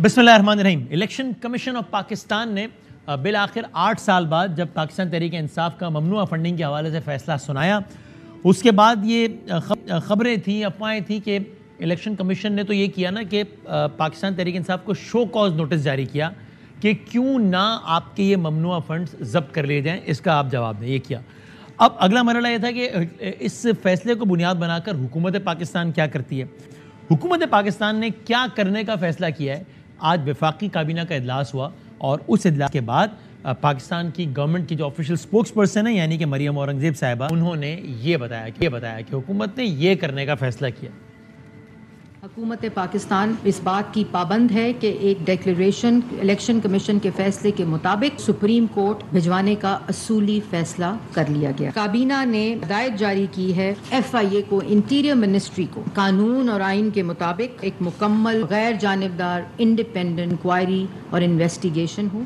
بسم اللہ الرحمن الرحیم۔ الیکشن کمیشن آف پاکستان نے بالآخر 8 سال بعد جب پاکستان تحریک انصاف کا ممنوعہ فنڈنگ کے حوالے سے فیصلہ سنایا، اس کے بعد یہ خبریں تھیں، افواہیں تھیں کہ الیکشن کمیشن نے تو یہ کیا نا کہ پاکستان تحریک انصاف کو شو کاز نوٹس جاری کیا کہ کیوں نہ آپ کے یہ ممنوعہ فنڈز ضبط کر لیے جائیں، اس کا آپ جواب دیں۔ یہ کیا اب اگلا مرحلہ یہ تھا کہ اس فیصلے کو بنیاد بنا کر حکومت پاکستان کیا کرتی ہے۔ حکومت پاکستان نے کیا کرنے کا فیصلہ کیا ہے۔ آج وفاقی کابینہ کا اجلاس ہوا اور اس اجلاس کے بعد پاکستان کی گورنمنٹ کی جو آفیشیل سپوکس پرسن ہے یعنی کہ مریم اورنگزیب صاحبہ، انہوں نے یہ بتایا کہ حکومت نے یہ کرنے کا فیصلہ کیا۔ حکومت پاکستان اس بات کی پابند ہے کہ ایک ڈیکلیریشن الیکشن کمیشن کے فیصلے کے مطابق سپریم کورٹ بھجوانے کا اصولی فیصلہ کر لیا گیا۔ کابینہ نے ہدایت جاری کی ہے FIA کو، انٹیریئر منسٹری کو، قانون اور آئین کے مطابق ایک مکمل غیر جانبدار انڈیپینڈنٹ انکوائری اور انویسٹیگیشن ہو۔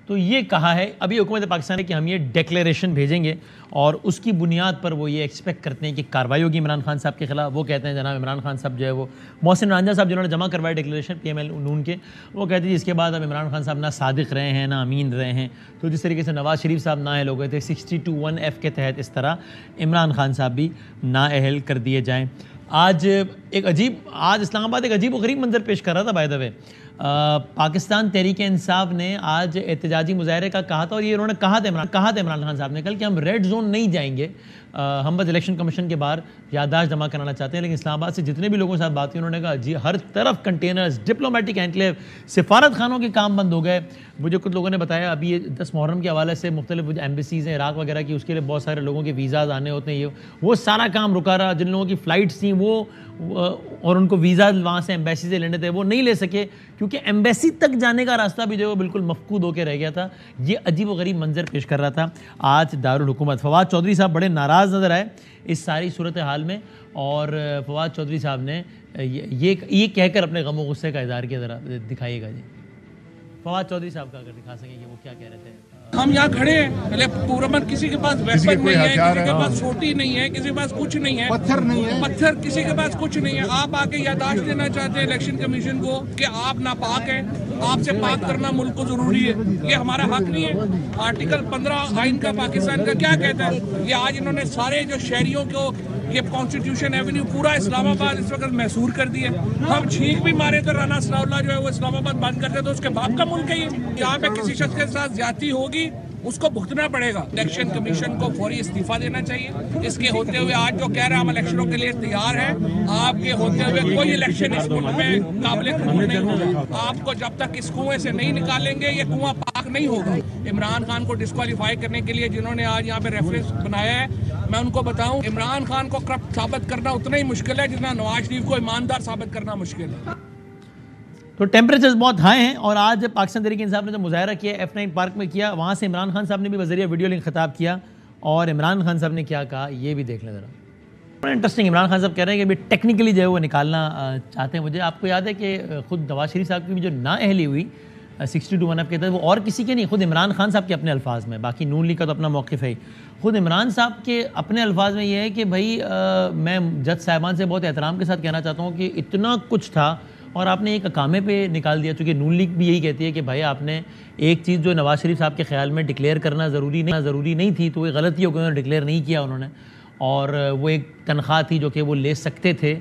تو یہ کہا ہے ابھی حکومت پاکستان نے کہ ہم یہ ڈیکلیریشن بھیجیں گے اور اس کی بنیاد پر وہ یہ ایکسپیکٹ کرتے ہیں کہ کارروائی ہوگی عمران خان صاحب کے خلاف۔ وہ کہتے ہیں جناب عمران خان صاحب جو ہے وہ محسن رانجھا صاحب جنہوں نے جمع کروایا ڈیکلیریشن PML نون کے، وہ کہتے ہیں اس کے بعد اب عمران خان صاحب نہ صادق رہے ہیں نہ امین رہے ہیں، تو جس طریقے سے نواز شریف صاحب نااہل ہو گئے تھے 62(1)(f) کے تحت، اس طرح عمران خان صاحب بھی نااہل کر دیے جائیں۔ آج اسلام آباد ایک عجیب و غریب منظر پیش کر رہا تھا بائی دا وے۔ پاکستان تحریک انصاف نے آج احتجاجی مظاہرے کا کہا تھا، اور یہ انہوں نے کہا تھا عمران خان صاحب نے کل کہ ہم ریڈ زون نہیں جائیں گے، ہم بس الیکشن کمیشن کے باہر یادداشت جمع کرانا چاہتے ہیں۔ لیکن اسلام آباد سے جتنے بھی لوگوں کے ساتھ بات کی، انہوں نے کہا جی ہر طرف کنٹینرز، ڈپلومیٹک اینکلیو، سفارت خانوں کے کام بند ہو گئے۔ مجھے کچھ لوگوں نے بتایا ابھی یہ 10 محرم کے حوالے سے مختلف ایمبیسیز ہیں عراق وغیرہ کی، اس کے لیے بہت سارے لوگوں کے ویزاز آنے ہوتے ہیں، وہ سارا کام رکا رہا۔ جن لوگوں کی فلائٹس تھیں وہ اور ان کو ویزا وہاں سے ایمبیسی سے لینے تھے وہ نہیں لے سکے، کیونکہ ایمبیسی تک جانے کا راستہ بھی جو ہے بالکل مفقود ہو کے رہ گیا تھا۔ یہ عجیب و غریب منظر پیش کر رہا تھا آج دارالحکومت۔ فواد چودھری صاحب بڑے ناراض نظر آئے اس ساری صورتحال میں، اور فواد چودھری صاحب نے یہ کہہ کر اپنے غم و غصے کا اظہار کیا۔ ذرا دکھائیے گا جی فواد چودھری صاحب کا، اگر دکھا سکیں کہ وہ کیا کہہ رہے تھے۔ ہم یہاں کھڑے ہیں، پورامن کسی کے پاس ویپن نہیں ہے، کسی کے پاس چھوٹی نہیں ہے، کسی کے پاس کچھ نہیں ہے، پتھر کسی کے پاس کچھ نہیں ہے۔ آپ آ کے یادداشت دینا چاہتے ہیں الیکشن کمیشن کو کہ آپ ناپاک ہیں، آپ سے پاک کرنا ملک کو ضروری ہے، یہ ہمارا حق نہیں ہے۔ آرٹیکل 15 آئین کا پاکستان کا کیا کہتا ہے؟ یہ آج انہوں نے سارے جو شہریوں کو یہ کانسٹیٹیوشن ایونیو پورا اسلام آباد اس وقت محصور کر دیا۔ ہم چھینک بھی مارے تو رانا ثناء اللہ جو ہے وہ اسلام آباد بند کرتے تو اس کے باپ کا ملک ہے یہ۔ یہاں پہ کسی شخص کے ساتھ زیادتی ہوگی اس کو بھگتنا پڑے گا۔ الیکشن کمیشن کو فوری استعفیٰ دینا چاہیے۔ اس کے ہوتے ہوئے آج جو کہہ رہا ہے ہم الیکشنوں کے لیے تیار ہیں، آپ کے ہوتے ہوئے کوئی الیکشن اس ملک میں قابل قبول نہیں ہوگا۔ آپ کو جب تک اس کنویں سے نہیں نکالیں گے یہ کنواں پاک نہیں ہوگا۔ عمران خان کو ڈسکوالیفائی کرنے کے لیے جنہوں نے آج یہاں پہ ریفرنس بنایا ہے، میں ان کو بتاؤں عمران خان کو کرپٹ ثابت کرنا اتنا ہی مشکل ہے جتنا نواز شریف کو ایماندار ثابت کرنا مشکل ہے۔ تو ٹیمپریچرز بہت ہائی ہیں، اور آج پاکستان تحریک انصاف نے جو مظاہرہ کیا F9 پارک میں کیا، وہاں سے عمران خان صاحب نے بھی بذریعہ ویڈیو لنک خطاب کیا، اور عمران خان صاحب نے کیا کہا یہ بھی دیکھ لیں ذرا۔ بڑا انٹرسٹنگ، عمران خان صاحب کہہ رہے ہیں کہ بھی ٹیکنیکلی جو ہے وہ نکالنا چاہتے ہیں مجھے۔ آپ کو یاد ہے کہ خود نواز شریف صاحب کی بھی جو نااہلی ہوئی 62(1)(f) کے تحت، وہ اور کسی کے نہیں، خود عمران خان صاحب کے اپنے الفاظ میں، باقی نون لیگ کا تو اپنا موقف ہے، خود عمران صاحب کے اپنے الفاظ میں یہ ہے کہ بھائی میں جج صاحبان سے بہت احترام کے ساتھ کہنا چاہتا ہوں کہ اتنا کچھ تھا اور آپ نے ایک اقامے پہ نکال دیا، چونکہ نون لیگ بھی یہی کہتی ہے کہ بھائی آپ نے ایک چیز جو نواز شریف صاحب کے خیال میں ڈکلیئر کرنا ضروری نہیں تھی، تو وہ غلطی ہو گئی، انہوں نے ڈکلیئر نہیں کیا انہوں نے، اور وہ ایک تنخواہ تھی جو کہ وہ لے سکتے تھے،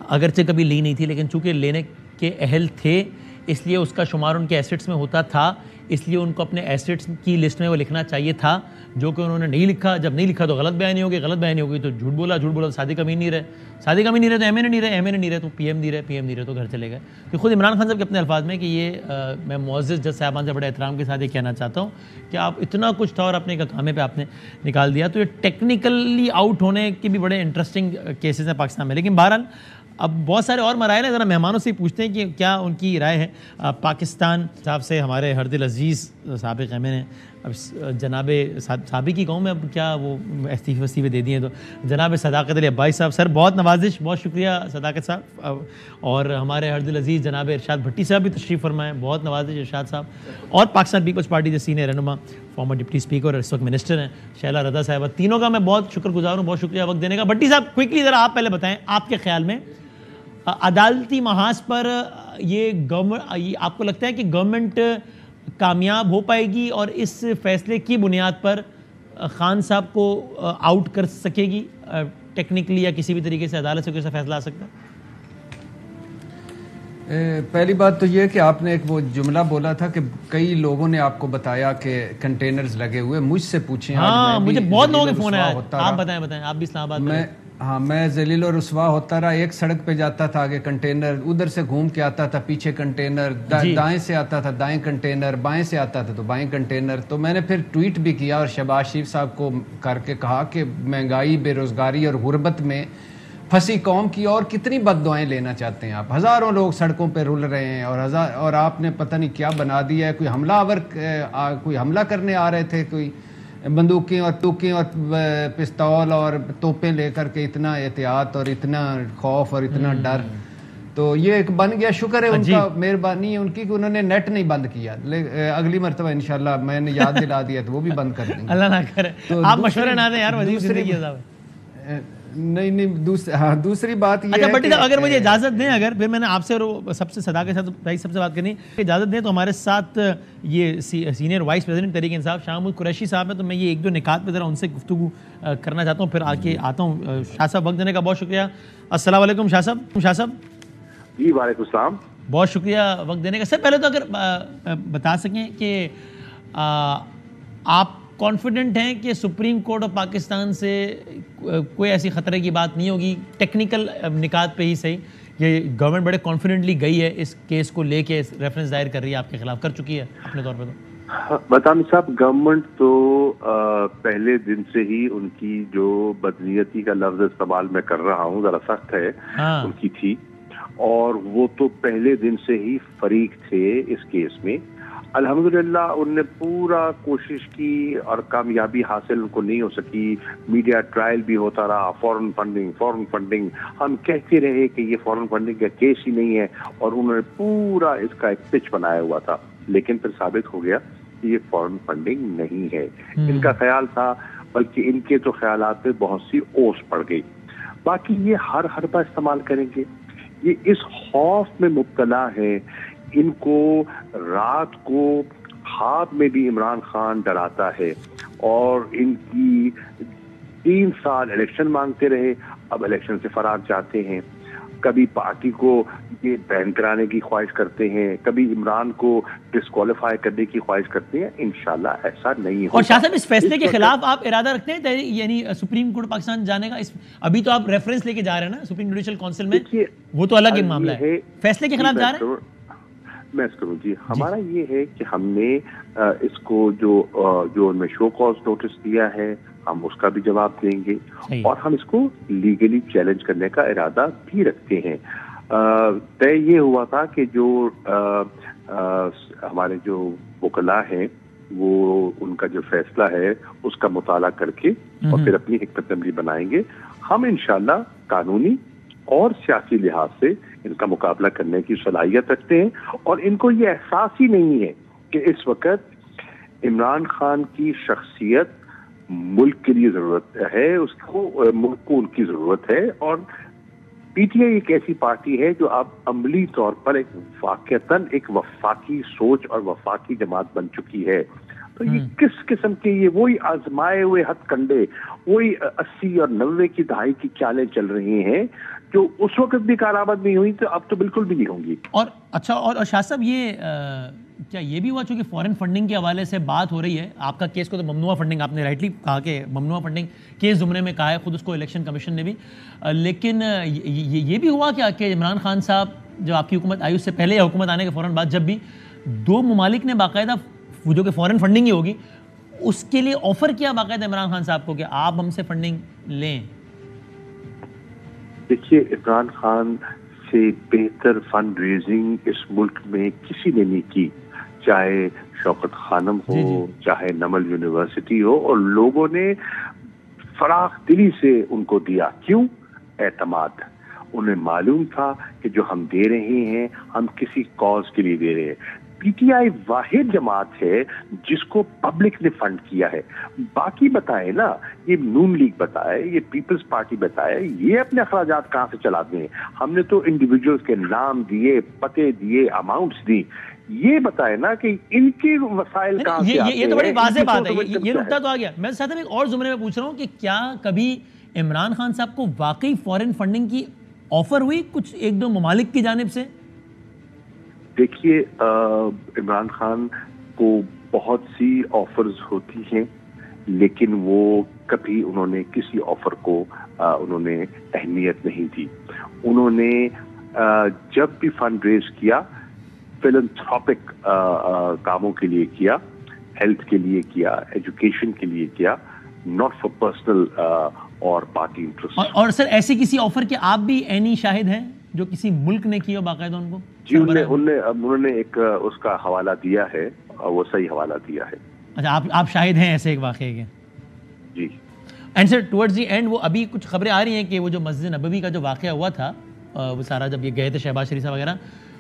اگرچہ کبھی لی نہیں تھی لیکن چونکہ لینے کے اہل تھے اس لیے اس کا شمار ان کے ایسٹس میں ہوتا تھا، اس لیے ان کو اپنے ایسٹس کی لسٹ میں وہ لکھنا چاہیے تھا، جو کہ انہوں نے نہیں لکھا۔ جب نہیں لکھا تو غلط بیانی ہو گئی، تو جھوٹ بولا تو صادق امین نہیں رہے تو ایم این نہیں رہے تو پی ایم نہیں رہے تو گھر چلے گئے۔ تو خود عمران خان صاحب کے اپنے الفاظ میں کہ یہ میں معزز جج صاحبان سے بڑے احترام کے ساتھ یہ کہنا چاہتا ہوں کہ آپ اتنا کچھ تھا اور اپنے ایک اقامے پہ آپ نے نکال دیا۔ تو یہ ٹیکنیکلی آؤٹ ہونے کے بھی بڑے انٹرسٹنگ کیسز ہیں پاکستان میں، لیکن بہرحال اب بہت سارے اور مرائل ہیں، ذرا مہمانوں سے پوچھتے ہیں کہ کیا ان کی رائے ہے۔ پاکستان صاحب سے ہمارے ہردل عزیز سابق ایم این اے، اب جناب سابق کی کہوں میں، اب کیا وہ استعفے دے دیے، تو جناب صداقت علی عباسی صاحب، سر بہت نوازش، بہت شکریہ صداقت صاحب، اور ہمارے ہردل عزیز جناب ارشاد بھٹی صاحب بھی تشریف فرمائیں، بہت نوازش ارشاد صاحب، اور پاکستان پیپلز پارٹی کے سینئر رہنما فارمر ڈپٹی اسپیکر اور اس وقت منسٹر ہیں شیلا رضا صاحبہ، تینوں کا میں بہت شکر گزار ہوں، بہت شکریہ وقت دینے کا۔ بھٹی صاحب کوئکلی ذرا آپ پہلے بتائیں آپ کے خیال میں عدالتی محاذ پر یہ گورنمنٹ، آپ کو لگتا ہے کہ گورنمنٹ کامیاب ہو پائے گی اور اس فیصلے کی بنیاد پر خان صاحب کو آؤٹ کر سکے گی ٹیکنیکلی یا کسی بھی طریقے سے عدالت سے کوئی ایسا فیصلہ آ سکتا ہے؟ پہلی بات تو یہ کہ آپ نے ایک وہ جملہ بولا تھا کہ کئی لوگوں نے آپ کو بتایا کہ کنٹینرز لگے ہوئے، مجھ سے پوچھیں. ہاں مجھے بہت لوگوں کے فون آئے، آپ بتائیں آپ بھی اسلام آباد میں. ہاں میں ذلیل و رسوا ہوتا رہا. ایک سڑک پہ جاتا تھا آگے کنٹینر، ادھر سے گھوم کے آتا تھا پیچھے کنٹینر، دائیں سے آتا تھا دائیں کنٹینر، بائیں سے آتا تھا تو بائیں کنٹینر. تو میں نے پھر ٹویٹ بھی کیا اور شہباز شریف صاحب کو کر کے کہا کہ مہنگائی، بے روزگاری اور غربت میں پھنسی قوم کی اور کتنی بد دعائیں لینا چاہتے ہیں آپ؟ ہزاروں لوگ سڑکوں پہ رول رہے ہیں اور آپ نے پتہ نہیں کیا بنا دیا ہے. کوئی حملہ کرنے آ رہے تھے، کوئی بندوقیں اور پستول اور توپیں لے کر کے. اتنا احتیاط اور اتنا خوف اور اتنا ڈر. تو یہ ایک بن گیا. شکر ہے ان کا، مہربانی ہے ان کی کہ انہوں نے نیٹ نہیں بند کیا. اگلی مرتبہ انشاءاللہ میں نے یاد دلا دیا تو وہ بھی بند کر دیں گے. اللہ نہ کرے. آپ مشورے نہ دیں یار وزیر زندگی صاحب. نہیں دوسری بات یہ اچھا بٹ اگر مجھے اجازت دیں، اگر پھر میں نے آپ سے اور سب سے صدا کے ساتھ بھائی سب سے بات کرنی اجازت دیں تو ہمارے ساتھ یہ senior vice president Tehreek Insaf Shah Mahmood Qureshi صاحب ہیں. تو میں یہ ایک دو نکات پہ ذرا ان سے گفتگو کرنا چاہتا ہوں، پھر آ کے آتا ہوں. شاہ صاحب وقت دینے کا بہت شکریہ. السلام علیکم شاہ صاحب. شاہ صاحب جی وعلیکم السلام. بہت شکریہ وقت دینے کا. سر پہلے تو اگر بتا سکیں کہ آپ کانفیڈنٹ ہیں کہ سپریم کورٹ آف پاکستان سے کوئی ایسی خطرے کی بات نہیں ہوگی؟ ٹیکنیکل نکات پہ ہی صحیح، یہ گورنمنٹ بڑے کانفیڈنٹلی گئی ہے اس کیس کو لے کے، ریفرنس دائر کر رہی ہے آپ کے خلاف، کر چکی ہے اپنے طور پہ. تو بتامی صاحب گورنمنٹ تو پہلے دن سے ہی ان کی جو بدنیتی کا لفظ استعمال میں کر رہا ہوں ذرا سخت ہے ان کی تھی، اور وہ تو پہلے دن سے ہی فریق تھے اس کیس میں. الحمدللہ ان نے پورا کوشش کی اور کامیابی حاصل ان کو نہیں ہو سکی. میڈیا ٹرائل بھی ہوتا رہا، فورن فنڈنگ. ہم کہتے رہے کہ یہ فورن فنڈنگ کا کیس ہی نہیں ہے، اور انہوں نے پورا اس کا ایک پچ بنایا ہوا تھا. لیکن پھر ثابت ہو گیا کہ یہ فورن فنڈنگ نہیں ہے. ان کا خیال تھا، بلکہ ان کے تو خیالات پہ بہت سی اوس پڑ گئی. باقی یہ ہر حربہ استعمال کریں گے. یہ اس خوف میں مبتلا ہے. ان کو رات کو خواب میں بھی عمران خان ڈراتا ہے، اور ان کی 3 سال الیکشن مانگتے رہے، اب الیکشن سے فرار چاہتے ہیں. کبھی پارٹی کو یہ بین کرانے کی خواہش کرتے ہیں، کبھی عمران کو ڈسکوالیفائی کرنے کی خواہش کرتے ہیں. انشاءاللہ ایسا نہیں ہوگا. اور شاہ صاحب اس فیصلے کے خلاف آپ ارادہ رکھتے ہیں یعنی سپریم کورٹ پاکستان جانے کا؟ ابھی تو آپ ریفرنس لے کے جا رہے ہیں نا سپریم جوڈیشل کونسل میں، وہ تو الگ ایک معاملہ ہے. فیصلے کے خلاف جا رہے ہیں؟ میں اس کروں جی. ہمارا یہ ہے کہ ہم نے اس کو جو ان میں شو کاز نوٹس دیا ہے ہم اس کا بھی جواب دیں گے، اور ہم اس کو لیگلی چیلنج کرنے کا ارادہ بھی رکھتے ہیں. طے یہ ہوا تھا کہ جو ہمارے جو وکلاء ہیں وہ ان کا جو فیصلہ ہے اس کا مطالعہ کر کے اور پھر اپنی حکمت عملی بنائیں گے. ہم انشاءاللہ قانونی اور سیاسی لحاظ سے ان کا مقابلہ کرنے کی صلاحیت رکھتے ہیں، اور ان کو یہ احساس ہی نہیں ہے کہ اس وقت عمران خان کی شخصیت ملک کے لیے ضرورت ہے، اس کو ملک کو ان کی ضرورت ہے. اور پی ٹی آئی ایک ایسی پارٹی ہے جو اب عملی طور پر واقعتاً ایک وفاقی سوچ اور وفاقی جماعت بن چکی ہے. تو یہ کس قسم کے یہ وہی آزمائے ہوئے ہتھ کنڈے، وہی 80 اور 90 کی دہائی کی چالیں چل رہی ہیں جو اس وقت بھی کارآمد نہیں ہوئی تو اب تو بالکل بھی نہیں ہوں گی. اور اچھا اور شاہ صاحب یہ کیا یہ بھی ہوا چونکہ فورن فنڈنگ کے حوالے سے بات ہو رہی ہے، آپ کا کیس کو تو ممنوع فنڈنگ آپ نے رائٹلی کہا کہ ممنوع فنڈنگ کیس زمرے میں کہا ہے خود اس کو الیکشن کمیشن نے بھی، لیکن یہ بھی ہوا کیا کہ عمران خان صاحب جب آپ کی حکومت آئی اس سے پہلے یا حکومت آنے کے فوراً بعد جب بھی 2 ممالک نے باقاعدہ جو کہ فورن فنڈنگ ہی ہوگی اس کے لیے آفر کیا باقاعدہ عمران خان صاحب کو کہ آپ ہم سے فنڈنگ لیں؟ دیکھیے عمران خان سے بہتر فنڈ ریزنگ اس ملک میں کسی نے نہیں کی، چاہے شوکت خانم ہو چاہے نمل یونیورسٹی ہو، اور لوگوں نے فراخ دلی سے ان کو دیا. کیوں؟ اعتماد. انہیں معلوم تھا کہ جو ہم دے رہے ہیں ہم کسی کاز کے لیے دے رہے ہیں. پی ٹی آئی واحد جماعت ہے جس کو پبلک نے فنڈ کیا ہے. باقی بتائے نا, یہ نون لیگ بتائے, یہ پیپلز پارٹی بتائے, یہ اپنے اخراجات کہاں سے چلاتے ہیں؟ ہم نے تو انڈیویجولز کے نام دیے, پتے دیے, اماؤنٹس دی. یہ بتائے نا کہ ان کے وسائل کہاں سے آتے ہیں. یہ تو بڑی واضح بات ہے, یہ نکتہ تو آ گیا. میں ساتھ ایک اور زمرے میں پوچھ رہا ہوں کہ کیا کبھی عمران خان صاحب کو واقعی فورن فنڈنگ کی آفر ہوئی کچھ ایک دو ممالک کی جانب سے؟ دیکھیے, عمران خان کو بہت سی آفرز ہوتی ہیں, لیکن وہ کبھی انہوں نے کسی آفر کو انہوں نے اہمیت نہیں دی. انہوں نے جب بھی فنڈ ریز کیا فلنتھروپک کاموں کے لیے کیا, ہیلتھ کے لیے کیا, ایجوکیشن کے لیے کیا, ناٹ فار پرسنل اور پارٹی انٹرسٹ. اور سر ایسی کسی آفر کے آپ بھی عینی شاہد ہیں جو کسی ملک نے کی ہو باقاعدہ ان کو؟ جی, انہوں نے ایک اس کا حوالہ دیا ہے, وہ صحیح حوالہ دیا ہے. اچھا, آپ شاہد ہیں ایسے ایک واقعے کے؟ جی. And sir towards the end وہ ابھی کچھ خبریں آ رہی ہیں کہ وہ جو مسجد نبوی کا جو واقعہ ہوا تھا, وہ سارا جب یہ گئے تھے شہباز شریف صاحب وغیرہ,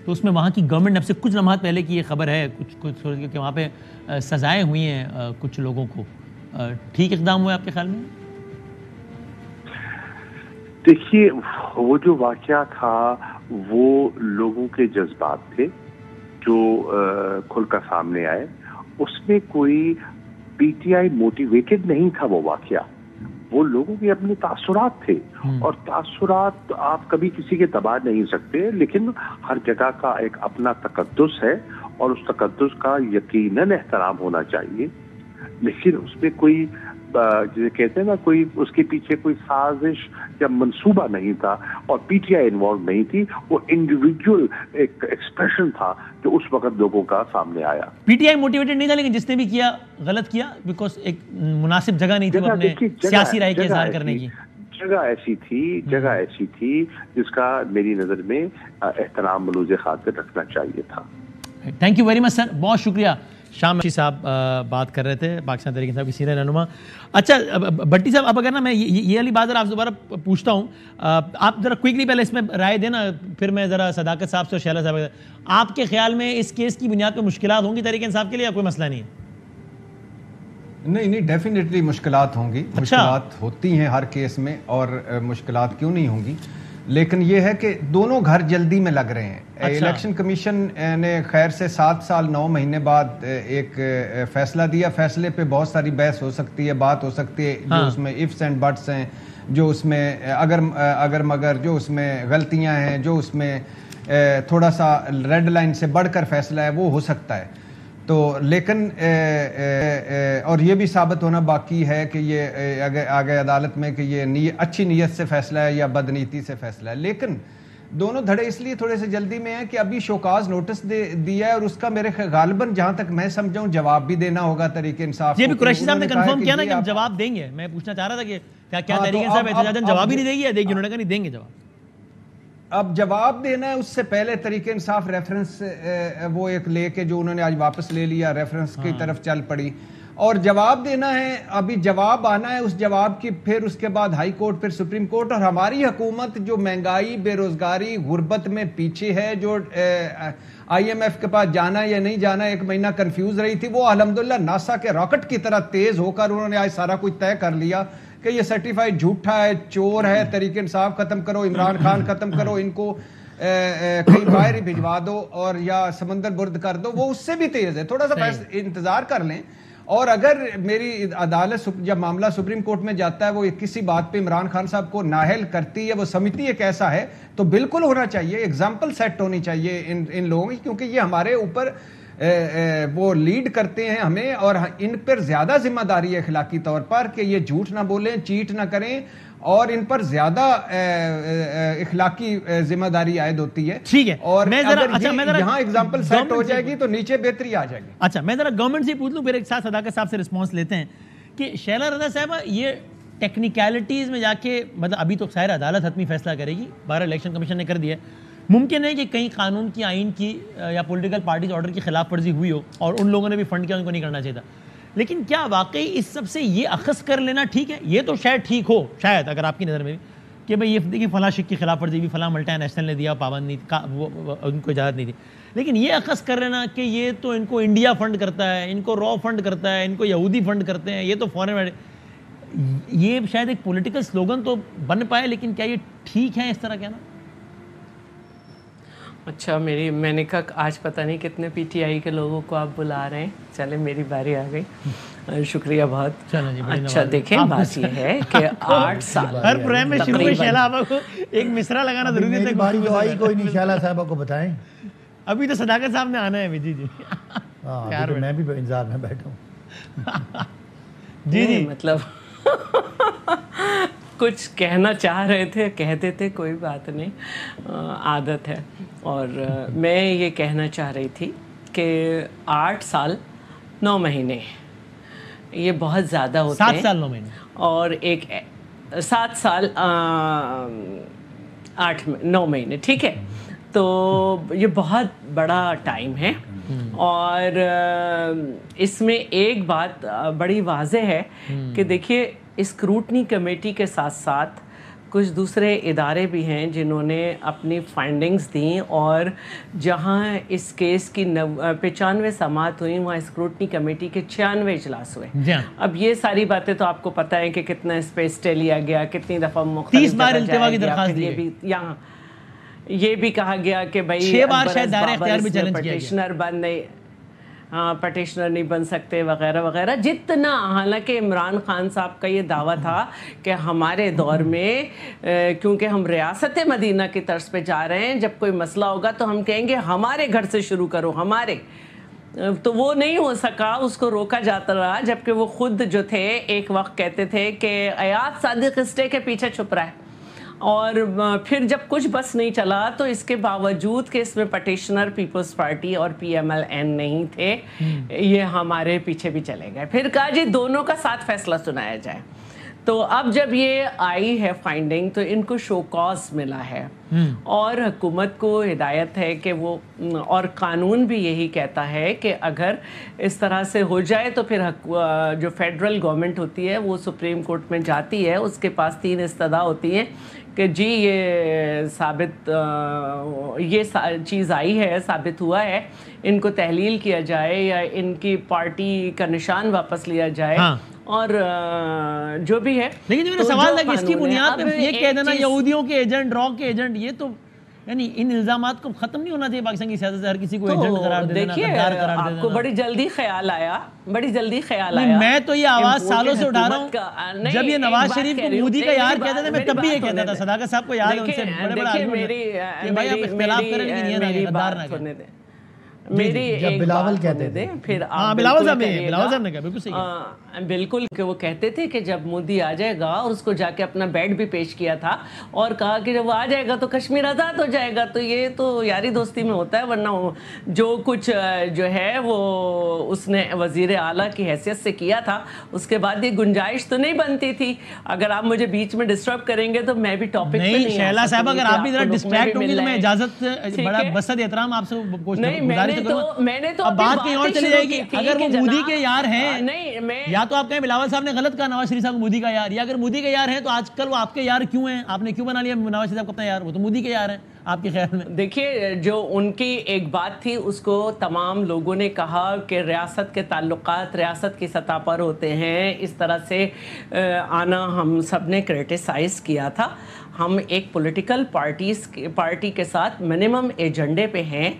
تو اس میں وہاں کی گورنمنٹ اب سے کچھ لمحات پہلے کی یہ خبر ہے کچھ کہ وہاں پہ سزائیں ہوئی ہیں کچھ لوگوں کو. ٹھیک اقدام ہوئے آپ کے خیال میں؟ دیکھیے, وہ جو واقعہ تھا وہ لوگوں کے جذبات تھے جو کھل کر سامنے آئے. اس میں کوئی پی ٹی آئی موٹیویٹڈ نہیں تھا وہ واقعہ, وہ لوگوں کے اپنے تاثرات تھے, اور تاثرات آپ کبھی کسی کے دبا نہیں سکتے, لیکن ہر جگہ کا ایک اپنا تقدس ہے اور اس تقدس کا یقیناً احترام ہونا چاہیے. لیکن اس میں کوئی جسے کہتے ہیں نا, کوئی اس کے پیچھے کوئی سازش یا منصوبہ نہیں تھا, اور پی ٹی آئی انوالو نہیں تھی. وہ انڈیویجول ایک ایکسپریشن تھا جو اس وقت لوگوں کا سامنے آیا. پی ٹی آئی موٹیویٹڈ نہیں تھا, لیکن جس نے بھی کیا غلط کیا, بیکاز ایک مناسب جگہ نہیں تھی وہ اپنے سیاسی رائے کے اظہار کرنے کی. جگہ ایسی تھی جس کا میری نظر میں احترام ملوز خاطر رکھنا چاہیے تھا. تھینک یو ویری مچ سر, بہت شکریہ. شام صاحب بات کر رہے تھے, پاکستان تحریک انصاف کے سینئر رہنما. اچھا بھٹی صاحب, اب اگر نا میں یہ والی بات ذرا آپ سے دوبارہ پوچھتا ہوں, آپ ذرا کوئکلی پہلے اس میں رائے دینا, پھر میں ذرا صداقت صاحب سے اور شہلا صاحب, آپ کے خیال میں اس کیس کی بنیاد پہ مشکلات ہوں گی تحریک انصاف کے لیے یا کوئی مسئلہ نہیں ہے؟ نہیں, ڈیفینیٹلی مشکلات ہوں گی. مشکلات ہوتی ہیں ہر کیس میں, اور مشکلات کیوں نہیں ہوں گی, لیکن یہ ہے کہ دونوں گھر جلدی میں لگ رہے ہیں. الیکشن کمیشن نے خیر سے 7 سال 9 مہینے بعد ایک فیصلہ دیا. فیصلے پہ بہت ساری بحث ہو سکتی ہے, بات ہو سکتی ہے, جو اس میں ifs and buts ہیں, جو اس میں اگر مگر, جو اس میں غلطیاں ہیں, جو اس میں تھوڑا سا ریڈ لائن سے بڑھ کر فیصلہ ہے, وہ ہو سکتا ہے. تو لیکن اور یہ بھی ثابت ہونا باقی ہے کہ یہ آگے عدالت میں کہ یہ اچھی نیت سے فیصلہ ہے یا بدنیتی سے فیصلہ ہے. لیکن دونوں دھڑے اس لیے تھوڑے سے جلدی میں ہیں کہ ابھی شوکاز نوٹس دیا ہے, اور اس کا میرے غالباً جہاں تک میں سمجھاؤں جواب بھی دینا ہوگا تحریک انصاف. یہ بھی قریشی صاحب نے کنفرم کیا نا کہ ہم جواب دیں گے. میں پوچھنا چاہ رہا تھا کہ کیا تحریک انصاف احتجاجاً جواب ہی نہیں دے گی, یا دے گی؟ انہوں نے کہا نہیں دیں گے جواب. اب جواب دینا ہے, اس سے پہلے تحریک انصاف ریفرنس وہ ایک لے کے جو انہوں نے آج واپس لے لیا, ریفرنس کی طرف چل پڑی, اور جواب دینا ہے. ابھی جواب آنا ہے, اس جواب کی پھر اس کے بعد ہائی کورٹ, پھر سپریم کورٹ. اور ہماری حکومت جو مہنگائی, بے روزگاری, غربت میں پیچھے ہے, جو آئی ایم ایف کے پاس جانا یا نہیں جانا 1 مہینہ کنفیوز رہی تھی, وہ الحمدللہ ناسا کے راکٹ کی طرح تیز ہو کر انہوں نے آج سارا کچھ طے کر لیا کہ یہ سرٹیفائیڈ جھوٹا ہے, چور ہے. تحریک انصاف ختم کرو, عمران خان ختم کرو, ان کو کہیں باہر ہی بھجوا دو اور یا سمندر برد کر دو. وہ اس سے بھی تیز ہے, تھوڑا سا انتظار کر لیں. اور اگر میری عدالت جب معاملہ سپریم کورٹ میں جاتا ہے, وہ کسی بات پہ عمران خان صاحب کو نااہل کرتی ہے, وہ سمجھتی ہے کیسا ہے, تو بالکل ہونا چاہیے, ایگزامپل سیٹ ہونی چاہیے ان لوگوں کی, کیونکہ یہ ہمارے اوپر وہ لیڈ کرتے ہیں ہمیں, اور ان پر زیادہ ذمہ داری ہے اخلاقی طور پر کہ یہ جھوٹ نہ بولیں, چیٹ نہ کریں, اور ان پر زیادہ اخلاقی ذمہ داری عائد ہوتی ہے. ٹھیک ہے, اور یہاں ایگزامپل سیٹ ہو جائے گی تو نیچے بہتری آ جائے گی. اچھا, میں ذرا گورنمنٹ سے پوچھ لوں, پھر ایک ساتھ صداقت صاحب سے رسپانس لیتے ہیں کہ شیلا رضا صاحبہ, یہ ٹیکنیکلٹیز میں جا کے, مطلب ابھی تو خیر عدالت حتمی فیصلہ کرے گی, 12 الیکشن کمیشن نے کر دیا ہے, ممکن ہے کہ کہیں قانون کی, آئین کی یا پولیٹیکل پارٹیز آرڈر کی خلاف ورزی ہوئی ہو, اور ان لوگوں نے بھی فنڈ کیا, ان کو نہیں کرنا چاہیے تھا. لیکن کیا واقعی اس سب سے یہ اخذ کر لینا ٹھیک ہے؟ یہ تو شاید ٹھیک ہو, شاید اگر آپ کی نظر میں بھی, کہ بھئی یہ دیکھیے فلاں شک کی خلاف ورزی بھی فلاں ملٹی نیشنل نے دیا, پابند نہیں, وہ ان کو اجازت نہیں تھی. لیکن یہ اخذ کر رہے نا کہ یہ تو ان کو انڈیا فنڈ کرتا ہے, ان کو را فنڈ کرتا ہے, ان کو یہودی فنڈ کرتے ہیں, یہ تو فورن, یہ شاید ایک پولیٹیکل سلوگن تو بن پائے, لیکن کیا یہ ٹھیک ہے اس طرح کہنا؟ اچھا میں نے کہا آج پتہ نہیں کتنے پی ٹی آئی کے لوگوں کو آپ بلا رہے ہیں. چلے میری باری آ گئی, شکریہ بہت. اچھا دیکھیں بات یہ ہے کہ 8 سال ہر پروگرام میں شروع میں شیلا صاحبہ کو ایک مصرع لگانا ضروری ہے. باری تو آئی کوئی نہیں, شیلا صاحبہ کو بتائیں. ابھی تو صداقت صاحب نے آنا ہے. جی جی میں بھی انتظار میں بیٹھا ہوں. جی جی مطلب کچھ کہنا چاہ رہے تھے, کہتے تھے, کوئی بات نہیں, عادت ہے. اور میں یہ کہنا چاہ رہی تھی کہ 8 سال 9 مہینے یہ بہت زیادہ ہوتے ہیں. 7 سال 9 مہینے اور ایک 7 سال 9 مہینے, ٹھیک ہے. تو یہ بہت بڑا ٹائم ہے. اور اس میں ایک بات بڑی واضح ہے کہ دیکھیے اسکروٹنی کمیٹی کے ساتھ ساتھ کچھ دوسرے ادارے بھی ہیں جنہوں نے اپنی فائنڈنگز دیں, اور جہاں اس کیس کی 95 سماعت ہوئی وہاں اسکروٹنی کمیٹی کے 96 اجلاس ہوئے. اب یہ ساری باتیں تو آپ کو پتہ ہے کہ کتنا اس پہ اسٹے لیا گیا, کتنی دفعہ 30 بار التوا کی درخواست دی گئی. یہاں یہ بھی کہا گیا کہ بھائی 6 بار شاید دائرہ اختیار بھی چیلنج کیا گیا, پٹیشنر بن نہیں, ہاں پٹیشنر نہیں بن سکتے وغیرہ وغیرہ. جتنا, حالانکہ عمران خان صاحب کا یہ دعویٰ تھا کہ ہمارے دور میں کیونکہ ہم ریاست مدینہ کی طرز پہ جا رہے ہیں, جب کوئی مسئلہ ہوگا تو ہم کہیں گے ہمارے گھر سے شروع کرو, ہمارے. تو وہ نہیں ہو سکا, اس کو روکا جاتا رہا, جبکہ وہ خود جو تھے ایک وقت کہتے تھے کہ ایاز صادق اسٹے کے پیچھے چھپ رہا ہے. اور پھر جب کچھ بس نہیں چلا تو اس کے باوجود کہ اس میں پٹیشنر پیپلز پارٹی اور پی ایم ایل این نہیں تھے, یہ ہمارے پیچھے بھی چلے گئے. پھر کہا جی دونوں کا ساتھ فیصلہ سنایا جائے. تو اب جب یہ آئی ہے فائنڈنگ تو ان کو شو کاز ملا ہے, اور حکومت کو ہدایت ہے کہ وہ, اور قانون بھی یہی کہتا ہے کہ اگر اس طرح سے ہو جائے تو پھر جو فیڈرل گورنمنٹ ہوتی ہے وہ سپریم کورٹ میں جاتی ہے, اس کے پاس 3 استدعا ہوتی ہیں کہ جی یہ ثابت, یہ چیز آئی ہے, ثابت ہوا ہے, ان کو تحلیل کیا جائے یا ان کی پارٹی کا نشان واپس لیا جائے, اور جو بھی ہے. لیکن جو میرا سوال ہے کہ اس کی بنیاد پہ یہ کہہ دینا یہودیوں کے ایجنٹ, را کے ایجنٹ, یہ تو یعنی ان الزامات کو ختم نہیں ہونا چاہیے پاکستان کی سیاست سے, ہر کسی کو ایجنٹ قرار دے دینا, غدار قرار دے دینا. آپ کو بڑی جلدی خیال آیا, میں تو یہ آواز سالوں سے اٹھا رہا ہوں. جب یہ نواز شریف کو مودی کا یار کہتے تھے میں تب بھی یہ کہتا تھا. صداقت صاحب کو یاد ہے, ان سے بڑے بڑے آدمی کہ بھائی آپ اختلاف کریں لیکن یہ نہ غدار نہ کریں. میری ایک بلاول کہتے تھے, پھر بلاول صاحب نے کہا بالکل صحیح, بالکل, کہ وہ کہتے تھے کہ جب مودی آ جائے گا, اور اس کو جا کے اپنا بیڈ بھی پیش کیا تھا اور کہا کہ جب وہ آ جائے گا تو کشمیر آزاد ہو جائے گا. تو یہ تو یاری دوستی میں ہوتا ہے, ورنہ جو کچھ جو ہے وہ اس نے وزیر اعلیٰ کی حیثیت سے کیا تھا, اس کے بعد یہ گنجائش تو نہیں بنتی تھی. اگر آپ مجھے بیچ میں ڈسٹرب کریں گے تو میں بھی ٹاپک پہ نہیں. شیلا صاحب اگر آپ بھی ذرا ڈسٹریکٹ ہوں گے تو میں اجازت, بڑا بسط احترام آپ سے گزارش میں نے تو اب بات کہیں اور چلی جائے گی. اگر وہ مودی کے یار ہیں, یا تو آپ کہیں بلاول صاحب نے غلط کہا نواز شریف صاحب مودی کا یار, یا اگر مودی کے یار ہیں تو آج کل وہ آپ کے یار کیوں ہیں, آپ نے کیوں بنا لیا نواز شریف صاحب کو اپنا یار, وہ تو مودی کے یار ہیں آپ کے خیال میں. دیکھیے جو ان کی ایک بات تھی اس کو تمام لوگوں نے کہا کہ ریاست کے تعلقات ریاست کی سطح پر ہوتے ہیں, اس طرح سے آنا ہم سب نے کرٹیسائز کیا تھا. ہم ایک پولیٹیکل پارٹی کے ساتھ منیمم ایجنڈے پہ ہیں,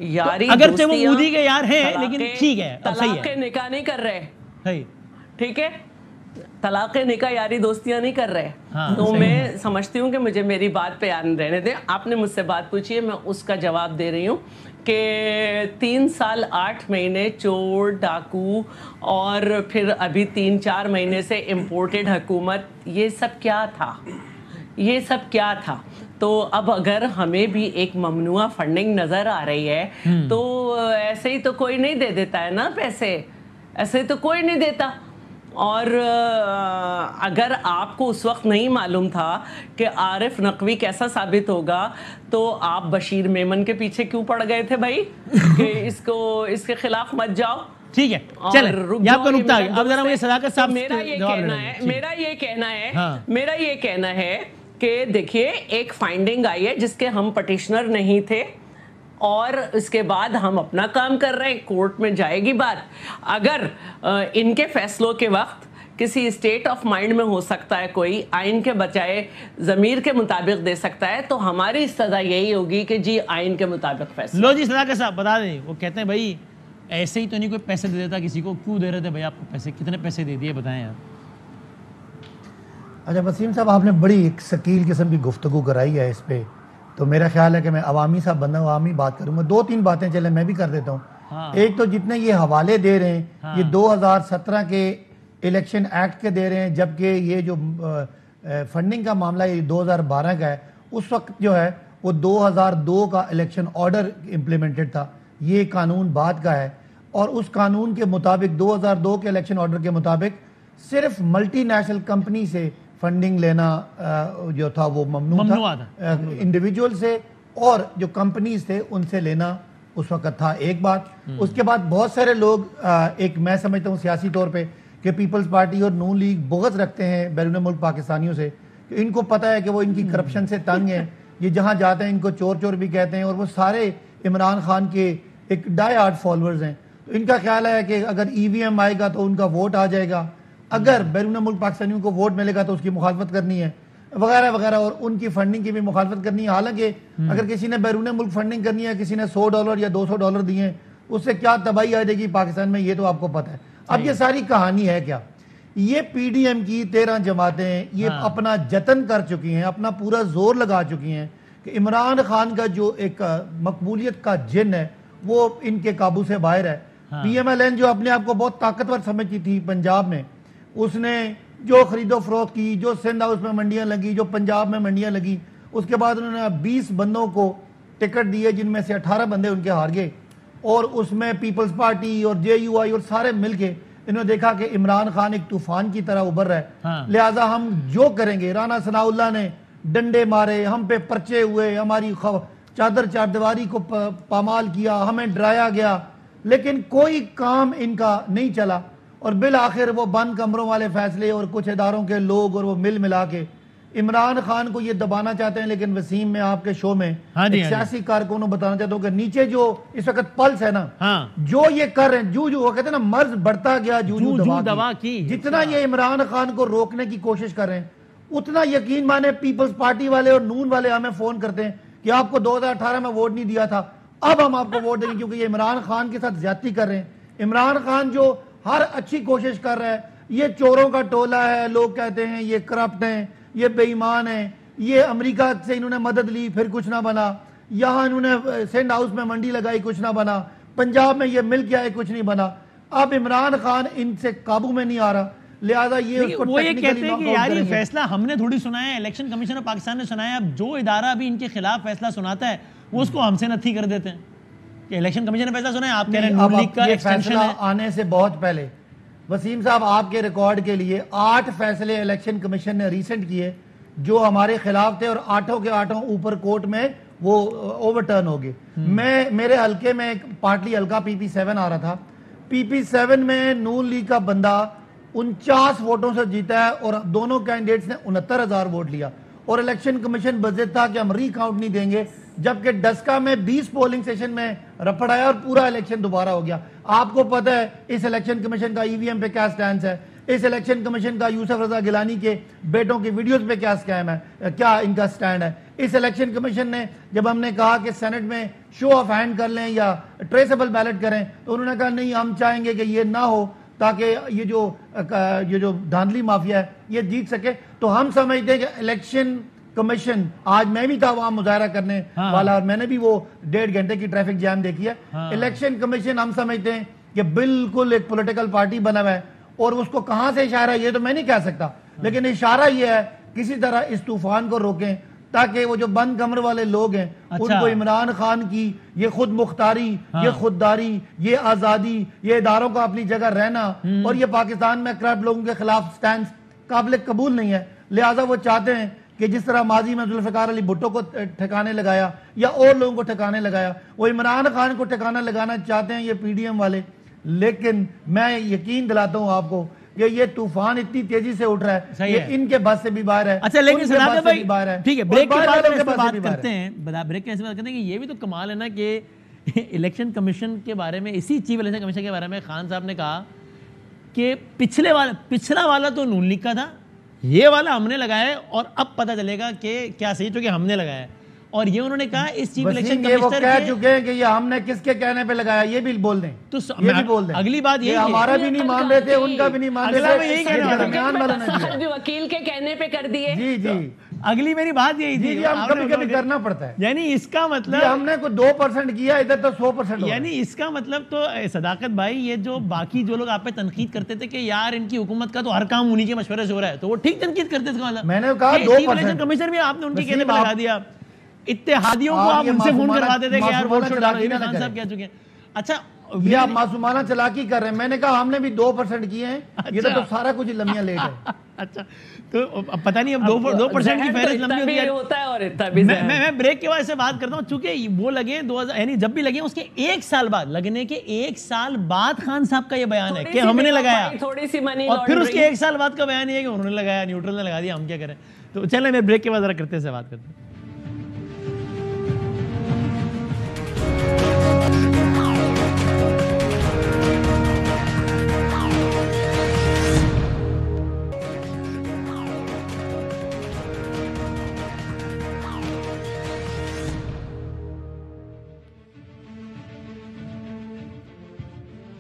یاری اگر وہ مودی کے یار ہیں, لیکن ٹھیک ہے, طلاق نکاح نہیں کر رہے, ٹھیک ہے, طلاق نکاح یاری دوستیاں نہیں کر رہے. تو میں سمجھتی ہوں کہ مجھے میری بات پہ رہنے دیں. آپ نے مجھ سے بات پوچھی ہے, میں اس کا جواب دے رہی ہوں کہ 3 سال 8 مہینے چور ڈاکو اور پھر ابھی 3-4 مہینے سے امپورٹڈ حکومت, یہ سب کیا تھا. تو اب اگر ہمیں بھی ایک ممنوع فنڈنگ نظر آ رہی ہے تو ایسے ہی تو کوئی نہیں دے دیتا ہے نا پیسے, ایسے تو کوئی نہیں دیتا. اور اگر آپ کو اس وقت نہیں معلوم تھا کہ عارف نقوی کیسا ثابت ہوگا تو آپ بشیر میمن کے پیچھے کیوں پڑ گئے تھے بھائی کہ اس کے خلاف مت جاؤ. ٹھیک ہے, چلیں یہ آپ کا نقطہ ہے. اب ذرا مجھے صداقت صاحب میرا یہ کہنا ہے کہ دیکھیے ایک فائنڈنگ آئی ہے جس کے ہم پٹیشنر نہیں تھے اور اس کے بعد ہم اپنا کام کر رہے ہیں, کورٹ میں جائے گی بات. اگر ان کے فیصلوں کے وقت کسی اسٹیٹ آف مائنڈ میں ہو سکتا ہے کوئی آئین کے بجائے ضمیر کے مطابق دے سکتا ہے, تو ہماری سزا یہی ہوگی کہ جی آئین کے مطابق فیصلہ. لو جی سزا کے صاحب بتا دیں, وہ کہتے ہیں بھائی ایسے ہی تو نہیں کوئی پیسے دے دیتا کسی کو, کیوں دے رہے تھے بھائی آپ کو پیسے, کتنے پیسے دے دیے بتائیں یار. اچھا وسیم صاحب, آپ نے بڑی ایک ثقیل قسم کی گفتگو کرائی ہے اس پہ, تو میرا خیال ہے کہ میں عوامی صاحب بندہ ہوں, عوامی بات کروں گا. 2-3 باتیں چلیں میں بھی کر دیتا ہوں. ایک تو جتنے یہ حوالے دے رہے ہیں یہ 2017 کے الیکشن ایکٹ کے دے رہے ہیں, جبکہ یہ جو فنڈنگ کا معاملہ یہ 2012 کا ہے. اس وقت جو ہے وہ 2002 کا الیکشن آرڈر امپلیمنٹڈ تھا, یہ قانون بعد کا ہے. اور اس قانون کے مطابق 2002 کے الیکشن آرڈر کے مطابق صرف ملٹی نیشنل کمپنی سے فنڈنگ لینا جو تھا وہ ممنوع تھا, انڈیویجول سے اور جو کمپنیز تھے ان سے لینا اس وقت تھا. ایک بات. اس کے بعد بہت سارے لوگ ایک میں سمجھتا ہوں سیاسی طور پہ کہ پیپلز پارٹی اور نون لیگ بغض رکھتے ہیں بیرون ملک پاکستانیوں سے, کہ ان کو پتہ ہے کہ وہ ان کی کرپشن سے تنگ ہیں, یہ جہاں جاتے ہیں ان کو چور چور بھی کہتے ہیں, اور وہ سارے عمران خان کے ایک ڈائی ہارڈ فالوورز ہیں. تو ان کا خیال ہے کہ اگر ای وی ایم آئے گا تو ان کا ووٹ آ جائے گا, اگر بیرون ملک پاکستانیوں کو ووٹ ملے گا تو اس کی مخالفت کرنی ہے وغیرہ وغیرہ, اور ان کی فنڈنگ کی بھی مخالفت کرنی ہے. حالانکہ اگر کسی نے بیرون ملک فنڈنگ کرنی ہے, کسی نے $100 یا $200 دیے ہیں, اس سے کیا تباہی آ جائے گی پاکستان میں, یہ تو آپ کو پتہ ہے. اب یہ ساری کہانی ہے کیا, یہ پی ڈی ایم کی 13 جماعتیں یہ اپنا جتن کر چکی ہیں, اپنا پورا زور لگا چکی ہیں کہ عمران خان کا جو ایک مقبولیت کا جن ہے وہ ان کے قابو سے باہر ہے. پی ایم ایل این جو اپنے آپ کو بہت طاقتور سمجھتی تھی پنجاب میں, اس نے جو خرید و فروخت کی, جو سندھ ہاؤس میں منڈیاں لگی, جو پنجاب میں منڈیاں لگی, اس کے بعد انہوں نے 20 بندوں کو ٹکٹ دیے جن میں سے 18 بندے ان کے ہار گئے, اور اس میں پیپلز پارٹی اور جے یو آئی اور سارے مل کے انہوں نے دیکھا کہ عمران خان ایک طوفان کی طرح ابھر رہا ہے, لہٰذا ہم جو کریں گے. رانا ثناء اللہ نے ڈنڈے مارے, ہم پہ پرچے ہوئے, ہماری چادر چاردیواری کو پامال کیا, ہمیں ڈرایا گیا, لیکن کوئی کام ان کا نہیں چلا. اور بالآخر وہ بند کمروں والے فیصلے اور کچھ اداروں کے لوگ اور وہ مل ملا کے عمران خان کو یہ دبانا چاہتے ہیں. لیکن وسیم میں آپ کے شو میں سیاسی کارکنوں بتانا چاہتا ہوں کہ نیچے جو اس وقت پلس ہے نا, جو یہ کر رہے ہیں, جو وہ کہتے ہیں نا مرض بڑھتا گیا جو دوا کی, جتنا یہ عمران خان کو روکنے کی کوشش کر رہے ہیں اتنا یقین مانے پیپلز پارٹی والے اور نون والے ہمیں فون کرتے ہیں کہ آپ کو 2018 میں ووٹ نہیں دیا تھا, اب ہم آپ کو ووٹ دیں گے, کیونکہ یہ عمران خان کے ساتھ زیادتی کر رہے ہیں. عمران خان جو ہر اچھی کوشش کر رہا ہے, یہ چوروں کا ٹولہ ہے, لوگ کہتے ہیں یہ کرپٹ ہیں, یہ بے ایمان ہیں, یہ امریکہ سے انہوں نے مدد لی پھر کچھ نہ بنا, یہاں انہوں نے سندھ ہاؤس میں منڈی لگائی کچھ نہ بنا, پنجاب میں یہ مل کے آئے کچھ نہیں بنا. اب عمران خان ان سے قابو میں نہیں آ رہا, لہٰذا وہ یہ کہتے ہیں کہ یار یہ فیصلہ ہم نے تھوڑی سنا ہے, الیکشن کمیشن آف پاکستان نے سنایا, اب جو ادارہ بھی ان کے خلاف فیصلہ سناتا ہے وہ اس کو ہم سے نتھی کر دیتے ہیں کہ الیکشن کمیشن نے فیصلہ سنا ہے, آپ کہہ رہے ہیں نون لیگ کا ایکسٹینشن ہے. آنے سے بہت پہلے وسیم صاحب آپ کے ریکارڈ کے لیے 8 فیصلے الیکشن کمیشن نے ریسنٹ کیے جو ہمارے خلاف تھے, اور 8 کے 8 اوپر کورٹ میں وہ اوور ٹرن ہو گئے. میرے حلقے میں پارٹلی حلقہ پی پی 7 آ رہا تھا, پی پی 7 میں نون لیگ کا بندہ 49 ووٹوں سے جیتا ہے, اور دونوں کینڈیڈیٹس نے 69,000 ووٹ لیا, اور الیکشن کمیشن بضد تھا کہ ہم ری کاؤنٹ نہیں دیں گے, جبکہ ڈسکا میں 20 پولنگ سیشن میں رپڑ آیا اور پورا الیکشن دوبارہ ہو گیا. آپ کو پتہ ہے اس الیکشن کمیشن کا ای وی ایم پہ کیا سٹینس ہے, اس الیکشن کمیشن کا یوسف رضا گیلانی کے بیٹوں کی ویڈیوز پہ کیا سکیم ہے, کیا ان کا سٹینڈ ہے. اس الیکشن کمیشن نے جب ہم نے کہا کہ سینٹ میں شو آف ہینڈ کر لیں یا ٹریسیبل بیلٹ کریں, تو انہوں نے کہا نہیں, ہم چاہیں گے کہ یہ نہ ہو تاکہ یہ جو دھاندلی مافیا ہے یہ جیت سکے. تو ہم سمجھتے ہیں کہ الیکشن کمیشن, آج میں بھی تھا وہاں مظاہرہ کرنے والا, اور میں نے بھی وہ 1.5 گھنٹے کی ٹریفک جام دیکھی ہے. الیکشن کمیشن ہم سمجھتے ہیں کہ بالکل ایک پولیٹیکل پارٹی بنا ہوا ہے, اور اس کو کہاں سے اشارہ ہے یہ تو میں نہیں کہہ سکتا, لیکن اشارہ یہ ہے کسی طرح اس طوفان کو روکیں تاکہ وہ جو بند کمر والے لوگ ہیں ان کو عمران خان کی یہ خود مختاری, یہ خودداری, یہ آزادی, یہ اداروں کا اپنی جگہ رہنا, اور یہ پاکستان میں کرپٹ لوگوں کے خلاف سٹینس قابل قبول نہیں ہے. لہٰذا وہ چاہتے ہیں کہ جس طرح ماضی میں ذوالفقار علی بھٹو کو ٹھکانے لگایا یا اور لوگوں کو ٹھکانے لگایا, وہ عمران خان کو ٹھکانا لگانا چاہتے ہیں یہ پی ڈی ایم والے. لیکن میں یقین دلاتا ہوں آپ کو کہ یہ طوفان اتنی تیزی سے اٹھ رہا ہے، یہ ان کے بس سے بھی باہر ہے. اچھا لیکن صداقت بھائی ٹھیک ہے، بریک کے بعد اس پہ بات کرتے ہیں، بریک کے بات کرتے ہیں کہ یہ بھی تو کمال ہے نا کہ الیکشن کمیشن کے بارے میں، اسی چیف الیکشن کمیشن کے بارے میں خان صاحب نے کہا کہ پچھلا والا تو نون لیگ کا تھا، یہ والا ہم نے لگایا ہے اور اب پتہ چلے گا کہ کیا صحیح، چونکہ ہم نے لگایا ہے. اور یہ انہوں نے کہا اس چیف الیکشن کمشنر وہ کہہ چکے ہیں کہ یہ ہم نے کس کے کہنے پہ لگایا، یہ بھی بول دیں. تو یہ بھی بول دیں. اگلی بات یہ ہمارا بھی نہیں مان رہے تھے، ان کا بھی نہیں مان رہے تھے، جو وکیل کے کہنے پہ کر دیے. جی جی اگلی میری بات یہی تھی، ہم کبھی کبھی کرنا پڑتا ہے. یعنی اس کا مطلب ہم نے کوئی 2% کیا، ادھر تو 100%. یعنی اس کا مطلب تو صداقت بھائی، یہ جو باقی جو لوگ آپ پہ تنقید کرتے تھے کہ یار ان کی حکومت کا تو ہر کام انہی کے مشورے سے ہو رہا ہے، تو وہ ٹھیک تنقید کرتے تھے. میں نے کہا 2% کمیشن بھی آپ نے ان کے کہنے پہ لگا دیا. اتحادیوں کو آپ ان سے فون کروا دیتے کہ یار ووٹ ڈالو، یہ خان صاحب کہہ چکے ہیں. اچھا یہ آپ معصومانہ چلاکی کر رہے ہیں. میں نے کہا ہم نے بھی 2% کیے ہیں، یہ تو سارا کچھ لمحہ لیٹ ہے. اچھا تو پتہ نہیں اب 2% کی فہرست لمبی ہوتی ہے. ہوتا ہے اور اتنا بھی میں بریک کے بعد سے بات کرتا ہوں، چونکہ وہ لگے 2000 یعنی جب بھی لگے اس کے 1 سال بعد، لگنے کے 1 سال بعد خان صاحب کا یہ بیان ہے کہ ہم نے لگایا، تھوڑی سی منی، اور پھر اس کے 1 سال بعد کا بیان یہ ہے کہ انہوں نے لگایا، نیوٹرل نے لگا دیا، ہم کیا کریں. تو چلیں میں بریک کے بعد ذرا کرتے سے بات کرتے ہیں.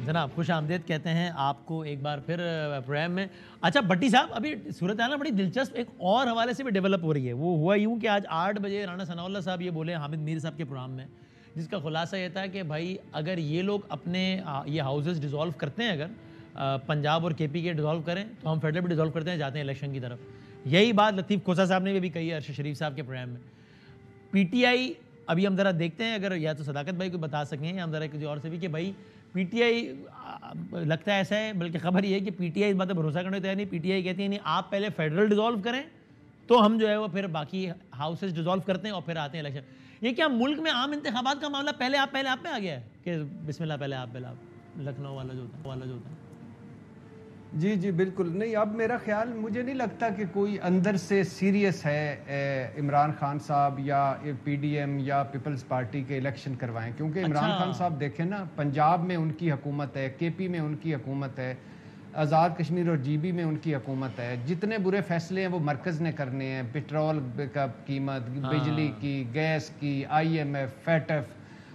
جناب خوش آمدید کہتے ہیں آپ کو ایک بار پھر پروگرام میں. اچھا بٹی صاحب، ابھی صورتحال بڑی دلچسپ ایک اور حوالے سے بھی ڈیولپ ہو رہی ہے. وہ ہوا یوں کہ آج 8 بجے رانا ثناء اللہ صاحب یہ بولے حامد میر صاحب کے پروگرام میں، جس کا خلاصہ یہ تھا کہ بھائی اگر یہ لوگ اپنے یہ ہاؤسز ڈیزالو کرتے ہیں، اگر پنجاب اور کے پی کے ڈیزالو کریں تو ہم فیڈرل بھی ڈیزالو کرتے ہیں، جاتے ہیں الیکشن کی طرف. یہی بات لطیف کھوسا صاحب نے بھی کہی ہے ارشد شریف صاحب کے پروگرام میں. پی ٹی آئی ابھی ہم ذرا دیکھتے ہیں، اگر یا تو صداقت بھائی کو بتا سکیں یا ہم ذرا کسی اور سے بھی، کہ بھائی پی ٹی آئی لگتا ہے ایسا ہے، بلکہ خبر یہ ہے کہ پی ٹی آئی اس بات پہ بھروسہ کرنے تیار نہیں. پی ٹی آئی کہتی ہے نہیں، آپ پہلے فیڈرل ڈیزالو کریں تو ہم جو ہے وہ پھر باقی ہاؤسز ڈیزالو کرتے ہیں اور پھر آتے ہیں الیکشن. یہ کیا ملک میں عام انتخابات کا معاملہ پہلے آپ پہ آ گیا ہے کہ بسم اللہ پہلے آپ لکھنؤ والا جو ہوتا ہے؟ جی جی بالکل نہیں. اب میرا خیال، مجھے نہیں لگتا کہ کوئی اندر سے سیریس ہے عمران خان صاحب یا پی ڈی ایم یا پیپلز پارٹی کے الیکشن کروائیں، کیونکہ عمران خان صاحب دیکھیں نا، پنجاب میں ان کی حکومت ہے، کے پی میں ان کی حکومت ہے، آزاد کشمیر اور جی بی میں ان کی حکومت ہے. جتنے برے فیصلے ہیں وہ مرکز نے کرنے ہیں، پٹرول کا قیمت، بجلی کی، گیس کی، I M F, FATF,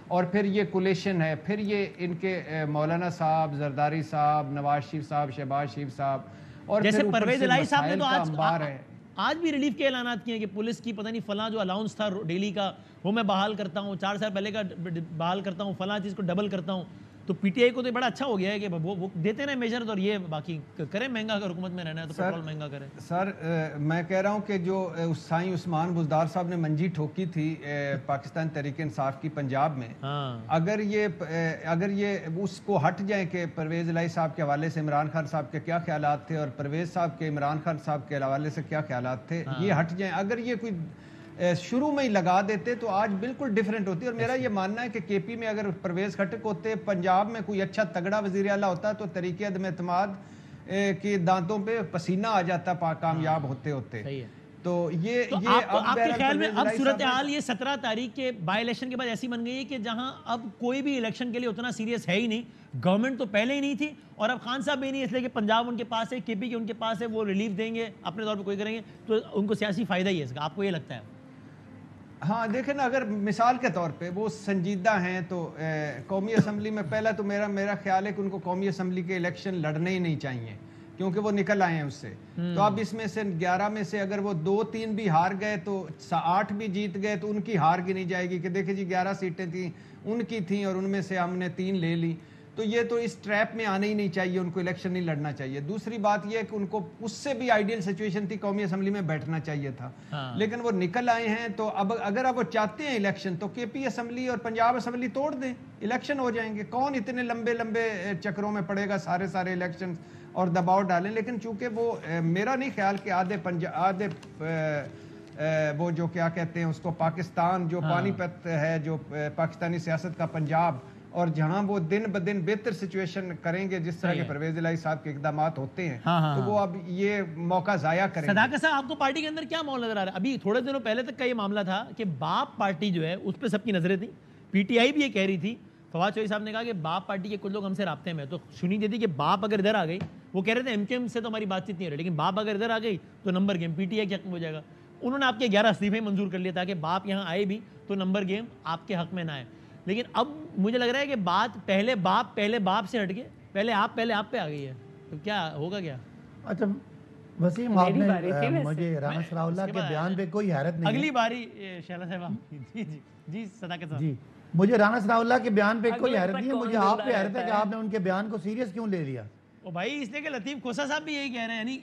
اور پھر یہ کولیشن ہے، پھر یہ ان کے مولانا صاحب، زرداری صاحب، نواز شریف صاحب، شہباز شریف صاحب، اور جیسے پھر پرویز الہی صاحب نے تو آج بھی ریلیف کے اعلانات کیے ہیں کہ پولیس کی پتہ نہیں فلاں جو الاؤنس تھا ڈیلی کا وہ میں بحال کرتا ہوں، 4 سال پہلے کا بحال کرتا ہوں، فلاں چیز کو ڈبل کرتا ہوں. تو پی ٹی آئی کو تو بڑا اچھا ہو گیا ہے کہ وہ دیتے رہے میجرز، اور یہ باقی کریں مہنگا، اگر حکومت میں رہنا ہے تو پیٹرول مہنگا کریں. سر میں کہہ رہا ہوں کہ جو سائیں عثمان بزدار صاحب نے منجی ٹھوکی تھی پاکستان تحریک انصاف کی پنجاب میں، اگر یہ اس کو ہٹ جائیں کہ پرویز الہی صاحب کے حوالے سے عمران خان صاحب کے کیا خیالات تھے اور پرویز صاحب کے عمران خان صاحب کے حوالے سے کیا خیالات تھے، یہ ہٹ جائیں، اگر یہ کوئی شروع میں ہی لگا دیتے تو آج بالکل ڈیفرنٹ ہوتی. اور میرا یہ ماننا ہے کہ کے پی میں اگر پرویز خٹک ہوتے، پنجاب میں کوئی اچھا تگڑا وزیر اعلیٰ ہوتا تو تحریک عدم اعتماد کے دانتوں پہ پسینہ آ جاتا کامیاب ہوتے ہوتے. تو یہ آپ کے خیال میں اب صورتحال یہ 17 تاریخ کے بائی الیکشن کے بعد ایسی بن گئی ہے کہ جہاں اب کوئی بھی الیکشن کے لیے اتنا سیریس ہے ہی نہیں، گورنمنٹ تو پہلے ہی نہیں تھی اور اب خان صاحب بھی نہیں، اس لیے کہ پنجاب ان کے پاس ہے، کے پی کے ان کے پاس ہے، وہ ریلیف دیں گے اپنے طور پہ کوئی کریں گے تو ان کو سیاسی فائدہ ہی ہے اس کا. آپ کو یہ لگتا ہے؟ ہاں دیکھیں نا، اگر مثال کے طور پہ وہ سنجیدہ ہیں تو قومی اسمبلی میں پہلا تو میرا خیال ہے کہ ان کو قومی اسمبلی کے الیکشن لڑنے ہی نہیں چاہیے، کیونکہ وہ نکل آئے ہیں اس سے. تو اب اس میں سے 11 میں سے اگر وہ 2-3 بھی ہار گئے تو 8 بھی جیت گئے تو ان کی ہار گنی جائے گی کہ دیکھیں جی 11 سیٹیں تھیں ان کی تھیں اور ان میں سے ہم نے 3 لے لی. تو یہ تو اس ٹریپ میں آنے ہی نہیں چاہیے، ان کو الیکشن نہیں لڑنا چاہیے. دوسری بات یہ ہے کہ ان کو اس سے بھی آئیڈیل سچویشن تھی، قومی اسمبلی میں بیٹھنا چاہیے تھا، لیکن وہ نکل آئے ہیں. تو اب اگر اب وہ چاہتے ہیں الیکشن تو کے پی اسمبلی اور پنجاب اسمبلی توڑ دیں، الیکشن ہو جائیں گے. کون اتنے لمبے چکروں میں پڑے گا سارے الیکشن اور دباؤ ڈالیں. لیکن چونکہ وہ میرا نہیں خیال کہ آدھے وہ جو کیا کہتے ہیں اس کو پاکستان جو پانی پت ہے، جو پاکستانی سیاست کا پنجاب، اور جہاں وہ دن بدن بہتر سچویشن کریں گے جس طرح کے پرویز الہی صاحب کے اقدامات ہوتے ہیں تو وہ اب یہ موقع ضائع کریں گے. صداقت صاحب آپ کو پارٹی کے اندر کیا ماحول نظر آ رہا ہے؟ ابھی تھوڑے دنوں پہلے تک کا یہ معاملہ تھا کہ باپ پارٹی جو ہے اس پہ سب کی نظریں تھیں, پی ٹی آئی بھی یہ کہہ رہی تھی, فواد چوہدری صاحب نے کہا کہ باپ پارٹی کے کچھ لوگ ہم سے رابطے میں, تو سنی دیتی کہ باپ اگر ادھر آ گئی, وہ کہہ رہے تھے ایم کیو ایم سے تو ہماری بات چیت نہیں ہو رہی, لیکن باپ اگر ادھر آ گئی تو number game P T I کے حق میں ہو جائے گا. انہوں نے آپ کے 11 استعفے منظور کر لیا تاکہ باپ یہاں آئے بھی تو نمبر گیم آپ کے حق میں نہ آئے. لیکن اب مجھے لگ رہا ہے کہ بات پہلے باپ سے ہٹ کے پہلے آپ پہ آ گئی ہے, تو کیا ہوگا کیا؟ اچھا وسیم, آپ نے مجھے رانا ثناء اللہ کے بیان پہ کوئی حیرت نہیں, اگلی باری شہلا صاحب. جی صداقت صاحب, جی مجھے رانا ثناء اللہ کے بیان پہ کوئی حیرت نہیں ہے, مجھے آپ پہ حیرت ہے کہ آپ نے ان کے بیان کو سیریس کیوں لے لیا. او بھائی اس لیے کہ لطیف کھوسا صاحب بھی یہی کہہ رہے ہیں, یعنی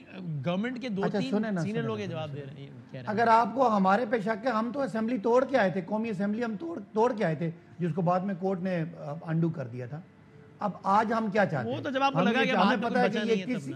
گورنمنٹ کے 2-3 سینئر لوگ یہ جواب دے رہے ہیں. اگر آپ کو ہمارے پہ شک ہے, ہم تو اسمبلی توڑ کے آئے تھے, قومی اسمبلی ہم توڑ کے آئے تھے, جس کو بعد میں کورٹ نے انڈو کر دیا تھا. اب آج ہم کیا چاہتے ہیں؟ وہ تو جب آپ کو لگا کہ ہمیں پتہ ہے کہ یہ کسی,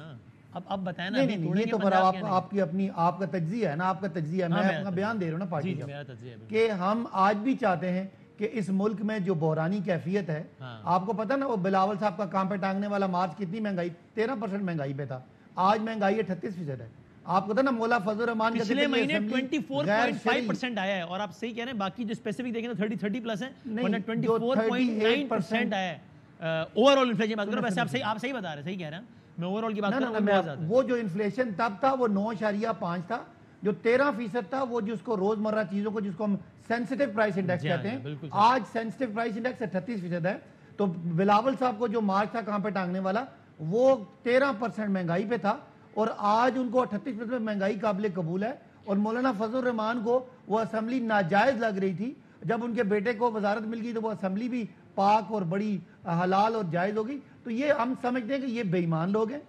اب بتائیں نا. نہیں یہ تو پر آپ کی اپنی آپ کا تجزیہ ہے نا, آپ کا تجزیہ ہے, میں اپنا بیان دے رہا ہوں نا پارٹی کا, کہ ہم آج بھی چاہتے ہیں کہ اس ملک میں جو بحرانی کیفیت ہے, آپ کو پتہ نا وہ بلاول صاحب کا کام پہ ٹانگنے والا مارچ کتنی مہنگائی, 13% مہنگائی پہ تھا, آج مہنگائی ہے 38% ہے. آپ کو تھا نا مولا فضل الرحمان کا پچھلے مہینے 24.5% آیا ہے, اور آپ صحیح کہہ رہے ہیں, باقی جو اسپیسیفک دیکھیں تو 30 پلس ہے, ورنہ 24.9% آیا ہے اوور آل انفلیشن. بات کرو ویسے آپ صحیح بتا رہے ہیں, صحیح کہہ رہے ہیں, میں اوور آل کی بات کر رہا ہوں. وہ جو انفلیشن تب تھا وہ 9.5 تھا, جو 13% تھا وہ جس کو روزمرہ چیزوں کو جس کو ہم سینسٹیو پرائس انڈیکس کہتے ہیں, آج سینسٹیو پرائس انڈیکس 38% ہے. تو بلاول صاحب کو جو مارچ تھا کہاں پہ ٹانگنے والا, وہ 13% مہنگائی پہ تھا, اور آج ان کو 38% مہنگائی قابل قبول ہے. اور مولانا فضل الرحمان کو وہ اسمبلی ناجائز لگ رہی تھی, جب ان کے بیٹے کو وزارت مل گئی تو وہ اسمبلی بھی پاک اور بڑی حلال اور جائز ہوگی. تو یہ ہم سمجھتے ہیں کہ یہ بے ایمان لوگ ہیں,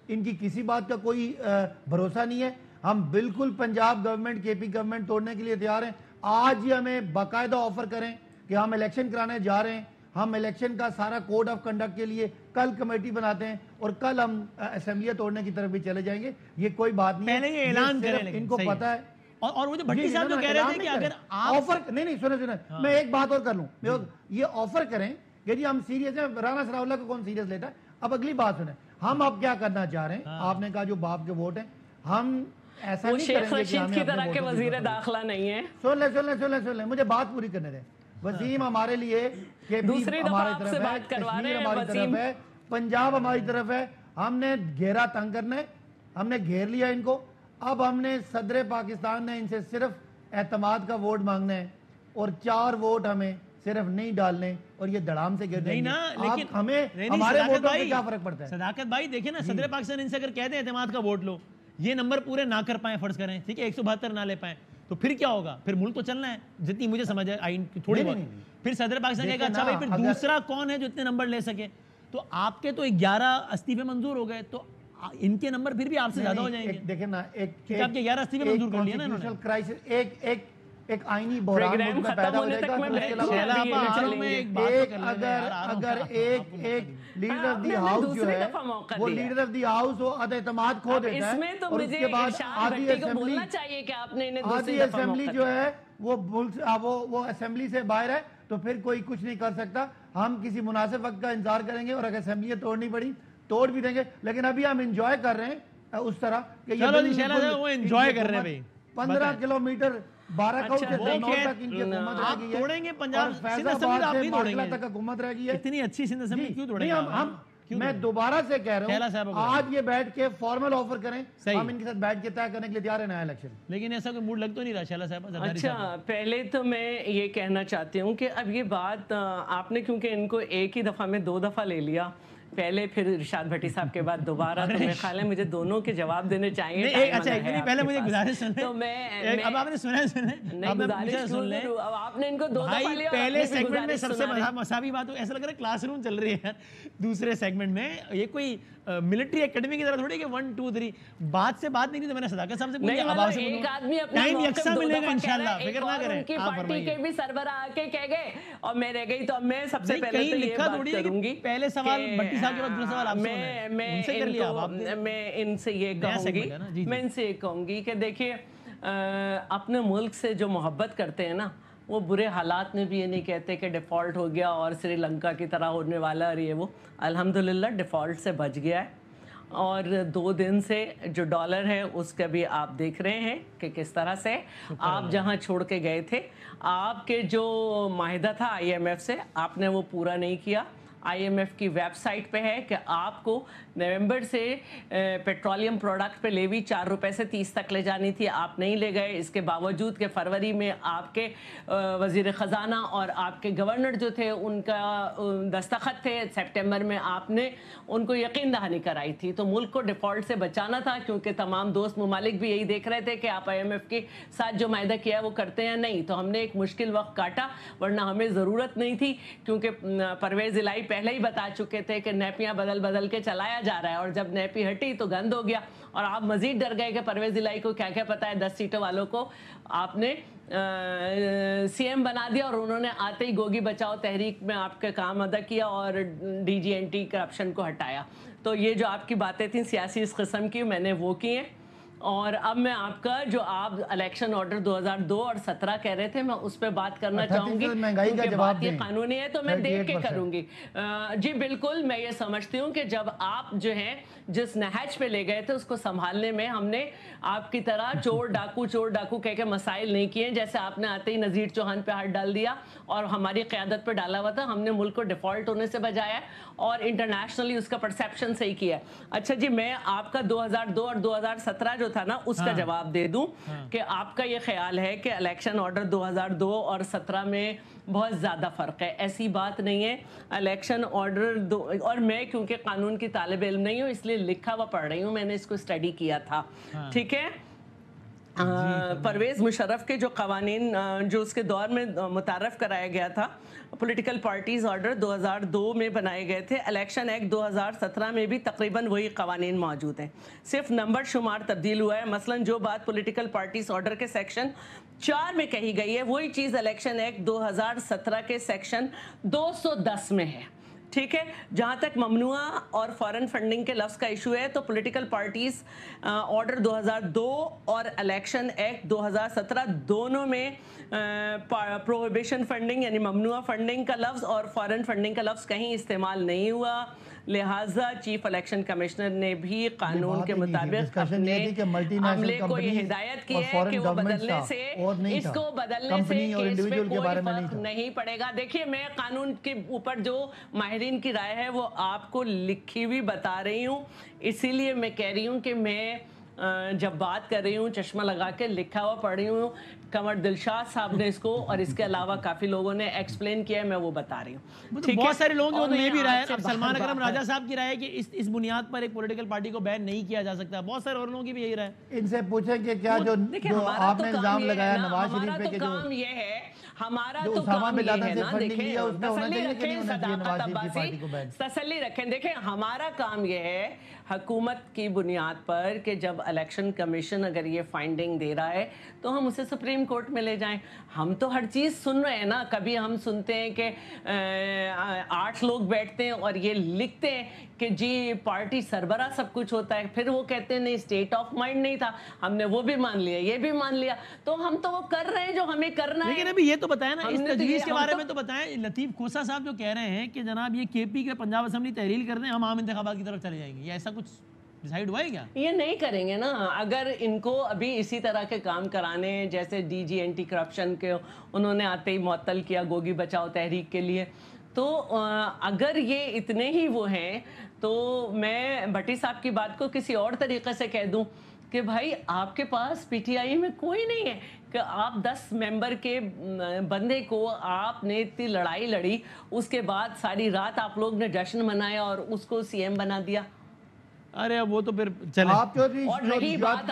ان کی کسی بات کا کوئی بھروسہ نہیں ہے. ہم بالکل پنجاب گورنمنٹ کے پی گورنمنٹ توڑنے کے لیے تیار ہیں. آج ہی ہمیں باقاعدہ آفر کریں کہ ہم الیکشن کرانے جا رہے ہیں, ہم الیکشن کا سارا کوڈ آف کنڈکٹ کے لیے کل کمیٹی بناتے ہیں, اور کل ہم اسمبلیاں توڑنے کی طرف بھی چلے جائیں گے. یہ کوئی بات نہیں, پہلے یہ اعلان کریں, ان کو پتا ہے. اور وہ جو بھٹی صاحب جو کہہ رہے تھے کہ اگر آفر نہیں سنیں, میں ایک بات اور کر لوں, یہ آفر کریں کہ جی ہم سیریس ہیں, رانا ثناء اللہ کو کون سیریس لیتا ہے. اب اگلی بات سنیں, ہم اب کیا کرنا چاہ رہے ہیں, آپ نے کہا جو باپ کے ووٹ ہیں, ہم ایسا نہیں کریں گے کہ ہمیں کی طرح کے وزیر داخلہ نہیں ہے. سن لیں مجھے بات پوری کرنے دیں. وسیم ہمارے لیے دوسری دفعہ آپ سے بات کروا رہے ہیں, ہماری طرف ہے, پنجاب ہماری طرف ہے, ہم نے گھیرا تنگ کرنا ہے, ہم نے گھیر لیا ان کو. اب ہم نے صدر پاکستان نے ان سے صرف اعتماد کا ووٹ مانگنا ہے, اور 4 ووٹ ہمیں صرف نہیں ڈالنے, اور یہ دڑام سے گر دیں گے. لیکن ہمیں ہمارے ووٹوں سے کیا فرق پڑتا ہے؟ صداقت بھائی دیکھیں نا, صدر پاکستان ان سے اگر کہتے ہیں اعتماد کا ووٹ لو, یہ نمبر پورے نہ کر پائیں, فرض کریں ٹھیک ہے 172 نہ لے پائیں, تو پھر کیا ہوگا؟ پھر ملک تو چلنا ہے جتنی مجھے سمجھ ہے آئین کی تھوڑی بہت. پھر صدر پاکستان کہے گا اچھا بھائی پھر دوسرا کون ہے جو اتنے نمبر لے سکے. تو آپ کے تو 11 استعفے منظور ہو گئے, تو ان کے نمبر پھر بھی آپ سے زیادہ ہو جائیں گے. دیکھیں نا, آپ کے 11 استعفے منظور کر لیے نا انہوں نے. ایک آئینی بحران ملک میں پیدا ہو جائے گا. اگر ایک لیڈر آف دی ہاؤس جو ہے وہ لیڈر آف دی ہاؤس وہ اعتماد کھو دیتا ہے, اور اس کے بعد آدھی اسمبلی جو ہے وہ اسمبلی سے باہر ہے, تو پھر کوئی کچھ نہیں کر سکتا. ہم کسی مناسب وقت کا انتظار کریں گے, اور اگر اسمبلی توڑنی پڑی توڑ بھی دیں گے, لیکن ابھی ہم انجوائے کر رہے ہیں اس طرح کہ وہ انجوائے کر رہے ہیں. 15 کلومیٹر 12 کوس سے دنور تک ان کی حکومت رہ گئی ہے. توڑیں گے پنجاب سندھ اسمبلی سے مارکلا تک حکومت رہ گئی ہے. اتنی اچھی سندھ اسمبلی کیوں توڑیں گے؟ میں دوبارہ سے کہہ رہا ہوں, آج یہ بیٹھ کے فارمل آفر کریں, ہم ان کے ساتھ بیٹھ کے طے کرنے کے لیے تیار ہیں نیا الیکشن. لیکن ایسا کوئی موڈ لگ تو نہیں رہا شہلا صاحب. اچھا پہلے تو میں یہ کہنا چاہتی ہوں کہ اب یہ بات آپ نے کیونکہ ان کو ایک ہی دفعہ میں 2 دفعہ لے لیا, پہلے پھر ارشاد بھٹی صاحب کے بعد دوبارہ, تو میرے خیال ہے مجھے دونوں کے جواب دینے چاہیے. اچھا پہلے مجھے گزارش سن لیں, تو میں اب آپ نے سنا اب آپ نے ان کو 2 دفعہ لیا. پہلے سیگمنٹ میں سب سے مساوی بات, ایسا لگ رہا ہے کلاس روم چل رہی ہے. دوسرے سیگمنٹ میں یہ کوئی ملٹری اکیڈمی کی طرح تھوڑی کہ 1 2 3 بات سے بات نہیں کی. تو میں نے صداقت صاحب سے پوچھا, ایک آدمی اپنا ٹائم یکساں ملے گا انشاءاللہ, فکر نہ کریں. ان کی پارٹی کے بھی سربراہ آ کے کہہ گئے اور میں رہ گئی, تو اب میں سب سے پہلے تو یہ بات کروں گی, پہلے سوال بھٹی صاحب کے بعد دوسرا سوال میں ان سے یہ کہوں گی کہ دیکھیے اپنے ملک سے جو محبت کرتے ہیں نا, وہ برے حالات میں بھی یہ نہیں کہتے کہ ڈیفالٹ ہو گیا اور سری لنکا کی طرح ہونے والا اور یہ وہ. الحمدللہ ڈیفالٹ سے بچ گیا ہے. اور 2 دن سے جو ڈالر ہے اس کا بھی آپ دیکھ رہے ہیں کہ کس طرح سے آپ جہاں چھوڑ کے گئے تھے, آپ کے جو معاہدہ تھا آئی ایم ایف سے, آپ نے وہ پورا نہیں کیا. آئی ایم ایف کی ویب سائٹ پہ ہے کہ آپ کو نومبر سے پیٹرولیم پروڈکٹ پہ لیوی 4 روپے سے 30 تک لے جانی تھی, آپ نہیں لے گئے. اس کے باوجود کہ فروری میں آپ کے وزیر خزانہ اور آپ کے گورنر جو تھے ان کا دستخط تھے, سپٹمبر میں آپ نے ان کو یقین دہانی کرائی تھی. تو ملک کو ڈیفالٹ سے بچانا تھا, کیونکہ تمام دوست ممالک بھی یہی دیکھ رہے تھے کہ آپ آئی ایم ایف کے ساتھ جو معاہدہ کیا ہے وہ کرتے ہیں نہیں. تو ہم نے ایک مشکل وقت کاٹا, ورنہ ہمیں ضرورت نہیں تھی, کیونکہ پرویز الہی پہلے ہی بتا چکے تھے کہ نیپیاں بدل بدل کے چلایا جا رہا ہے, اور جب نیپی ہٹی تو گند ہو گیا. اور آپ مزید ڈر گئے کہ پرویز الہی کو کیا کیا پتا ہے, 10 سیٹوں والوں کو آپ نے سی ایم بنا دیا, اور انہوں نے آتے ہی گوگی بچاؤ تحریک میں آپ کا کام ادا کیا اور ڈی جی اینٹی کرپشن کو ہٹایا. تو یہ جو آپ کی باتیں تھیں سیاسی اس قسم کی, میں نے وہ کی ہیں. اور اب میں آپ کا جو آپ الیکشن آرڈر 2002 اور 17 کہہ رہے تھے, میں اس پہ بات کرنا چاہوں گی, کیونکہ بات یہ قانونی ہے تو میں دیکھ کے کروں گی. جی بالکل, میں یہ سمجھتی ہوں کہ جب آپ جو ہیں جس نہج پہ لے گئے تھے اس کو سنبھالنے میں ہم نے آپ کی طرح چور ڈاکو کہہ کے مسائل نہیں کیے, جیسے آپ نے آتے ہی نذیر چوہان پہ ہاتھ ڈال دیا اور ہماری قیادت پہ ڈالا ہوا تھا. ہم نے ملک کو ڈیفالٹ ہونے سے بچایا اور انٹرنیشنلی اس کا پرسیپشن صحیح کیا. اچھا جی, میں آپ کا 2002 اور 2017 جو تھا نا اس کا جواب دے دوں کہ آپ کا یہ خیال ہے کہ الیکشن آرڈر 2002 اور 17 میں بہت زیادہ فرق ہے. ایسی بات نہیں ہے. الیکشن آرڈر اور میں کیونکہ قانون کی طالب علم نہیں ہوں, اس لیے لکھا ہوا پڑھ رہی ہوں, میں نے اس کو اسٹڈی کیا تھا. ٹھیک ہے, پرویز مشرف کے جو قوانین جو اس کے دور میں متعارف کرایا گیا تھا, پولیٹیکل پارٹیز آرڈر 2002 میں بنائے گئے تھے. الیکشن ایکٹ 2017 میں بھی تقریباً وہی قوانین موجود ہیں, صرف نمبر شمار تبدیل ہوا ہے. مثلا جو بات پولیٹیکل پارٹیز آرڈر کے سیکشن 4 میں کہی گئی ہے وہی چیز الیکشن ایکٹ 2017 کے سیکشن 210 میں ہے. ٹھیک ہے, جہاں تک ممنوع اور فارن فنڈنگ کے لفظ کا ایشو ہے تو پولیٹیکل پارٹیز آرڈر 2002 اور الیکشن ایکٹ 2017 دونوں میں پروہیبیشن فنڈنگ یعنی ممنوع فنڈنگ کا لفظ اور فارن فنڈنگ کا لفظ کہیں استعمال نہیں ہوا. لہٰذا چیف الیکشن کمشنر نے بھی قانون کے مطابق اپنے عملے کو یہ ہدایت کی ہے کہ وہ بدلنے سے اس کو بدلنے سے کیس پہ کوئی فرق نہیں پڑے گا. دیکھیے, میں قانون کے اوپر جو ماہرین کی رائے ہے وہ آپ کو لکھی ہوئی بتا رہی ہوں, اسی لیے میں کہہ رہی ہوں کہ میں جب بات کر رہی ہوں چشمہ لگا کے لکھا ہوا پڑھ رہی ہوں. قمر دلشاد صاحب نے اس کو اور اس کے علاوہ کافی لوگوں نے ایکسپلین کیا ہے, میں وہ بتا رہی ہوں. بہت سارے لوگوں کی بھی رائے, اب سلمان اکرم راجہ صاحب کی رائے ہے کہ اس بنیاد پر ایک پولیٹیکل پارٹی کو بین نہیں کیا جا سکتا. بہت سارے اور لوگوں کی بھی یہی رائے. ان سے پوچھیں کہ کیا جو آپ نے الزام لگایا نواز شریف پہ کہ جو یہ ہے ہمارا تو کام یہ ہے نا, دیکھیں تسلی رکھیں, دیکھیں ہمارا کام یہ ہے حکومت کی بنیاد پر کہ جب الیکشن کمیشن اگر یہ فائنڈنگ دے رہا ہے تو ہم اسے سپریم کورٹ میں لے جائیں. ہم تو ہر چیز سن رہے ہیں نا, کبھی ہم سنتے ہیں کہ 8 لوگ بیٹھتے ہیں اور یہ لکھتے ہیں کہ جی پارٹی سربراہ سب کچھ ہوتا ہے, پھر وہ کہتے ہیں نہیں اسٹیٹ آف مائنڈ نہیں تھا, ہم نے وہ بھی مان لیا یہ بھی مان لیا. تو ہم تو وہ کر رہے ہیں جو ہمیں کرنا ہے. لیکن ابھی یہ تو بتائیں نا, اس تجویز کے بارے میں تو بتائیں. لطیف کھوسا صاحب جو کہہ رہے ہیں کہ جناب یہ کے پی کے پنجاب اسمبلی تحلیل کر دیں, ہم عام انتخابات کی طرف چلے جائیں گے, یہ ایسا کچھ ڈیسائیڈ ہوا ہے کیا؟ یہ نہیں کریں گے نا. اگر ان کو ابھی اسی طرح کے کام کرانے جیسے ڈی جی اینٹی کرپشن کے انہوں نے آتے ہی معطل کیا گوگی بچاؤ تحریک کے لیے, تو اگر یہ اتنے ہی وہ ہیں تو میں بھٹی صاحب کی بات کو کسی اور طریقے سے کہہ دوں کہ بھائی آپ کے پاس پی ٹی آئی میں کوئی نہیں ہے کہ آپ 10 ممبر کے بندے کو آپ نے اتنی لڑائی لڑی, اس کے بعد ساری رات آپ لوگ نے جشن منایا اور اس کو سی ایم بنا دیا. ارے وہ تو پھر چلیں. آپ اور رہی بات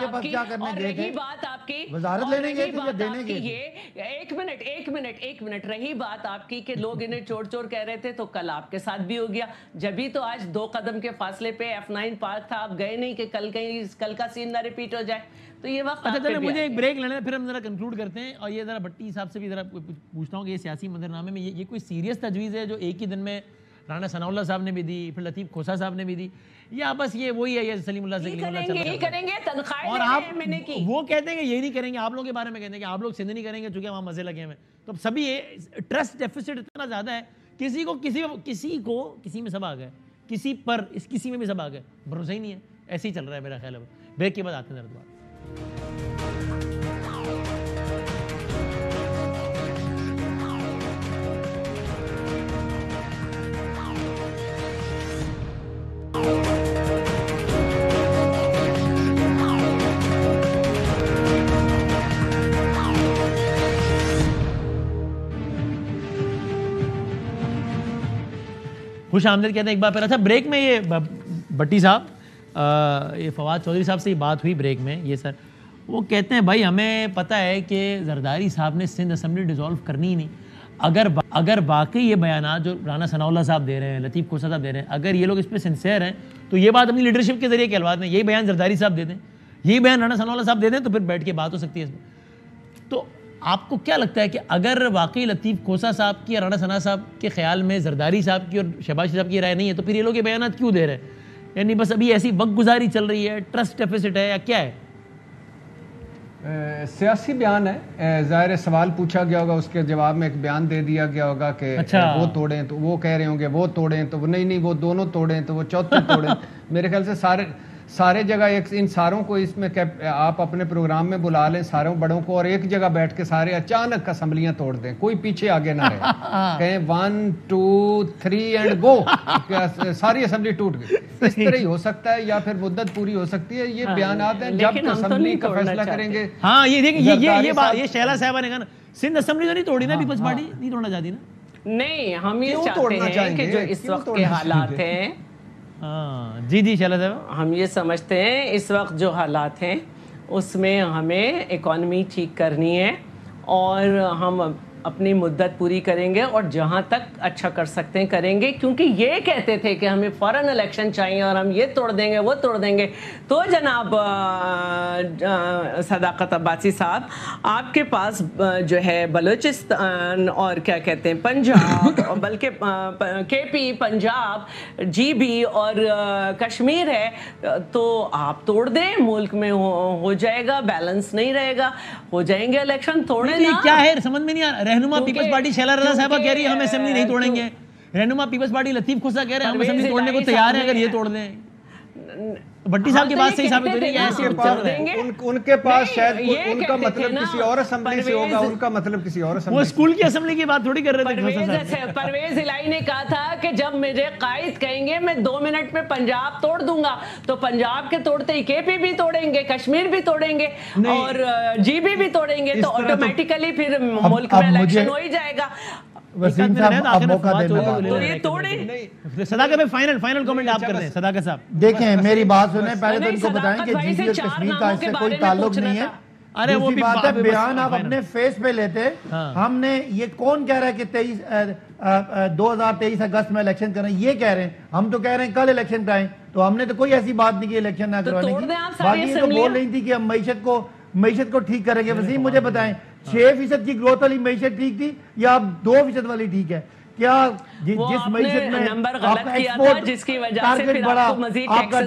آپ کی وزارت لینے گئے تھے یا دینے گئے تھے؟ ایک منٹ رہی بات آپ کی کہ لوگ انہیں چور چور کہہ رہے تھے, تو کل آپ کے ساتھ بھی ہو گیا. جبھی تو آج 2 قدم کے فاصلے پہ F9 پارک تھا, آپ گئے نہیں کہ کل کا سین نہ ریپیٹ ہو جائے. تو یہ وقت مجھے ایک بریک لینا ہے, پھر ہم ذرا کنکلوڈ کرتے ہیں. اور یہ ذرا بھٹی صاحب سے بھی ذرا پوچھتا ہوں کہ یہ سیاسی منظرنامے میں یہ کوئی سیریس تجویز ہے جو ایک ہی دن میں رانا ثناء اللہ صاحب نے بھی دی, پھر لطیف کھوسا صاحب نے بھی دی, یا بس یہ وہی ہے یہ سلیم اللہ سے کلیم اللہ چل رہا ہے. کریں گے تنخواہیں اور آپ وہ کہتے ہیں کہ یہ نہیں کریں گے, آپ لوگوں کے بارے میں کہتے ہیں کہ آپ لوگ سندھ نہیں کریں گے چونکہ وہاں مزے لگے ہوئے. تو سبھی ٹرسٹ ڈیفیسٹ اتنا زیادہ ہے, کسی کو کسی میں سب آ گئے, کسی پر کسی میں بھی سب آ گئے, بھروسہ ہی نہیں ہے. ایسے ہی چل رہا ہے میرا خیال ہے. بریک کے بعد آتے ہیں ذرا. خوش آمدید کہتے ہیں ایک بار پھر. اچھا بریک میں یہ بٹی صاحب, یہ فواد چودھری صاحب سے یہ بات ہوئی بریک میں, یہ سر وہ کہتے ہیں بھائی ہمیں پتہ ہے کہ زرداری صاحب نے سندھ اسمبلی ڈیزولو کرنی ہی نہیں. اگر واقعی یہ بیانات جو رانا ثناء اللہ صاحب دے رہے ہیں, لطیف کھوسا صاحب دے رہے ہیں, اگر یہ لوگ اس پہ سنسیئر ہیں تو یہ بات اپنی لیڈرشپ کے ذریعے کہلواتے ہیں. یہی بیان زرداری صاحب دے دیں, یہی بیان رانا ثناء اللہ صاحب دے دیں, تو پھر بیٹھ کے بات ہو سکتی ہے اس میں. تو آپ کو کیا لگتا ہے کہ اگر واقعی لطیف کھوسا صاحب کی یا رانا ثناء صاحب کے خیال میں زرداری صاحب کی اور شہباز صاحب کی رائے نہیں ہے, تو پھر یہ لوگ یہ بیانات کیوں دے رہے ہیں؟ یعنی بس ابھی ایسی وقت گزاری چل رہی ہے, ٹرسٹ ڈیفیسٹ ہے, یا کیا ہے؟ سیاسی بیان ہے. ظاہر سوال پوچھا گیا ہوگا, اس کے جواب میں ایک بیان دے دیا گیا ہوگا کہ وہ توڑیں, تو وہ کہہ رہے ہوں گے وہ توڑیں, تو وہ نہیں وہ دونوں توڑیں, تو وہ چوتھے توڑیں. میرے خیال سے سارے جگہ ان ساروں کو اس میں آپ اپنے پروگرام میں بلا لیں ساروں بڑوں کو, اور ایک جگہ بیٹھ کے سارے اچانک اسمبلیاں توڑ دیں, کوئی پیچھے آگے نہ رہے, کہیں 1 2 3 اینڈ گو, ساری اسمبلی ٹوٹ گئی. اس طرح ہی ہو سکتا ہے, یا پھر مدت پوری ہو سکتی ہے. یہ بیانات ہیں, جب اسمبلی کا فیصلہ کریں گے. ہاں یہ دیکھیں یہ شہلا صاحبہ نے کہا نا, سندھ اسمبلی تو نہیں توڑی نا, پیپلز پارٹی نہیں توڑنا چاہتی نا. نہیں, ہم یہ چاہتے ہیں کہ جو اس وقت کے حالات ہیں, جی شہلا صاحب, ہم یہ سمجھتے ہیں اس وقت جو حالات ہیں اس میں ہمیں اکانومی ٹھیک کرنی ہے, اور ہم اپنی مدت پوری کریں گے, اور جہاں تک اچھا کر سکتے ہیں کریں گے. کیونکہ یہ کہتے تھے کہ ہمیں فوراً الیکشن چاہیے اور ہم یہ توڑ دیں گے وہ توڑ دیں گے. تو جناب صداقت عباسی صاحب, آپ کے پاس جو ہے بلوچستان اور کیا کہتے ہیں پنجاب, بلکہ کے پی, پنجاب, جی بی اور کشمیر ہے, تو آپ توڑ دیں, ملک میں ہو جائے گا, بیلنس نہیں رہے گا, ہو جائیں گے الیکشن. توڑیں نا, کیا ہے سمجھ میں نہیں آ رہا. رہنما پیپلز پارٹی شیلا رضا صاحبہ کہہ رہی ہے ہم اسمبلی نہیں توڑیں گے. رہنما پیپلز پارٹی لطیف کھوسا کہہ رہے ہیں ہم اسمبلی توڑنے کو تیار ہیں اگر یہ توڑ دیں. بھٹی صاحب کے بات صحیح ثابت ہو رہی ہے, ایسے چل رہے ہیں. ان کے پاس شاید ان کا مطلب کسی اور اسمبلی سے ہوگا, ان کا مطلب کسی اور اسمبلی. وہ اسکول کی اسمبلی کی بات تھوڑی کر رہے تھے. پرویز الہی نے کہا تھا کہ جب میرے قائد کہیں گے میں 2 منٹ میں پنجاب توڑ دوں گا, تو پنجاب کے توڑتے ہی کے پی بھی توڑیں گے, کشمیر بھی توڑیں گے, اور جی بی بھی توڑیں گے, تو آٹومیٹیکلی پھر ملک میں الیکشن ہو ہی جائے گا. وسیم صاحب آپ موقع صداقت میں فائنل کمنٹ آپ کر دیں. صداقت صاحب دیکھیں میری بات سنیں, پہلے تو ان کو بتائیں کہ جی بی اور کشمیر کا اس سے کوئی تعلق نہیں ہے. دوسری بات ہے بیان آپ اپنے فیس پہ لیتے. ہم نے یہ کون کہہ رہا ہے کہ 2023 اگست میں الیکشن کریں, یہ کہہ رہے ہیں. ہم تو کہہ رہے ہیں کل الیکشن کرائیں, تو ہم نے تو کوئی ایسی بات نہیں کی الیکشن نہ کروانے کی. باقی یہ تو بول رہی تھی کہ ہم معیشت کو ٹھیک کریں گے. وسیم مجھے بتائیں 6% کی گروتھ والی معیشت ٹھیک تھی یا اب 2% والی ٹھیک ہے؟ کیا جس معیشت میں آپ کا ایکسپورٹ ٹارگٹ بڑا, آپ کا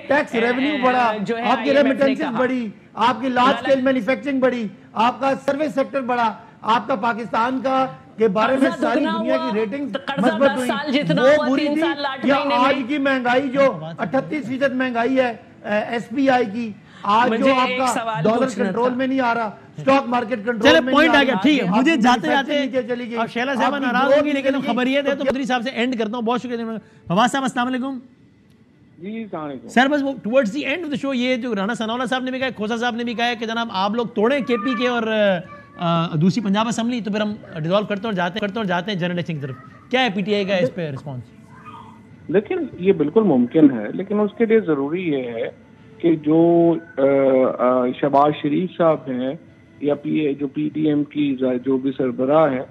ٹیکس ریونیو بڑا, آپ کی ریمیٹنسز بڑی, آپ کی لارج اسکیل مینوفیکچرنگ بڑی, آپ کا سروس سیکٹر بڑا, آپ کا پاکستان کا کے بارے میں ساری دنیا کی ریٹنگ مثبت ہوئی, وہ بری تھی؟ یا آج کی مہنگائی جو 38% مہنگائی ہے ایس پی آئی کی, آج جو آپ کا ڈالر کنٹرول میں نہیں آ رہا, سٹاک مارکیٹ کنٹرول میں پوائنٹ آ گیا. ٹھیک ہے, مجھے جاتے جاتے اب شیلا صاحبہ ناراض ہوگی لیکن خبریت ہے تو چودھری صاحب سے اینڈ کرتا ہوں. بہت شکریہ. فواد صاحب السلام علیکم. جی السلام علیکم سر. بس towards the end of the show یہ جو رانا ثناء اللہ صاحب نے بھی کہا, کھوسا صاحب نے بھی کہا کہ جناب آپ لوگ توڑیں کے پی کے اور دوسری پنجاب اسمبلی, تو پھر ہم ڈیزالو کرتے اور جاتے ہیں جنرل الیکشن کی طرف. کیا ہے پی ٹی آئی کا اس پہ رسپانس؟ لیکن یہ بالکل ممکن ہے, لیکن اس کے لیے ضروری یہ ہے کہ جو شہباز شریف صاحب ہیں یا جو پی ٹی ایم کی جو بھی سربراہ ہے,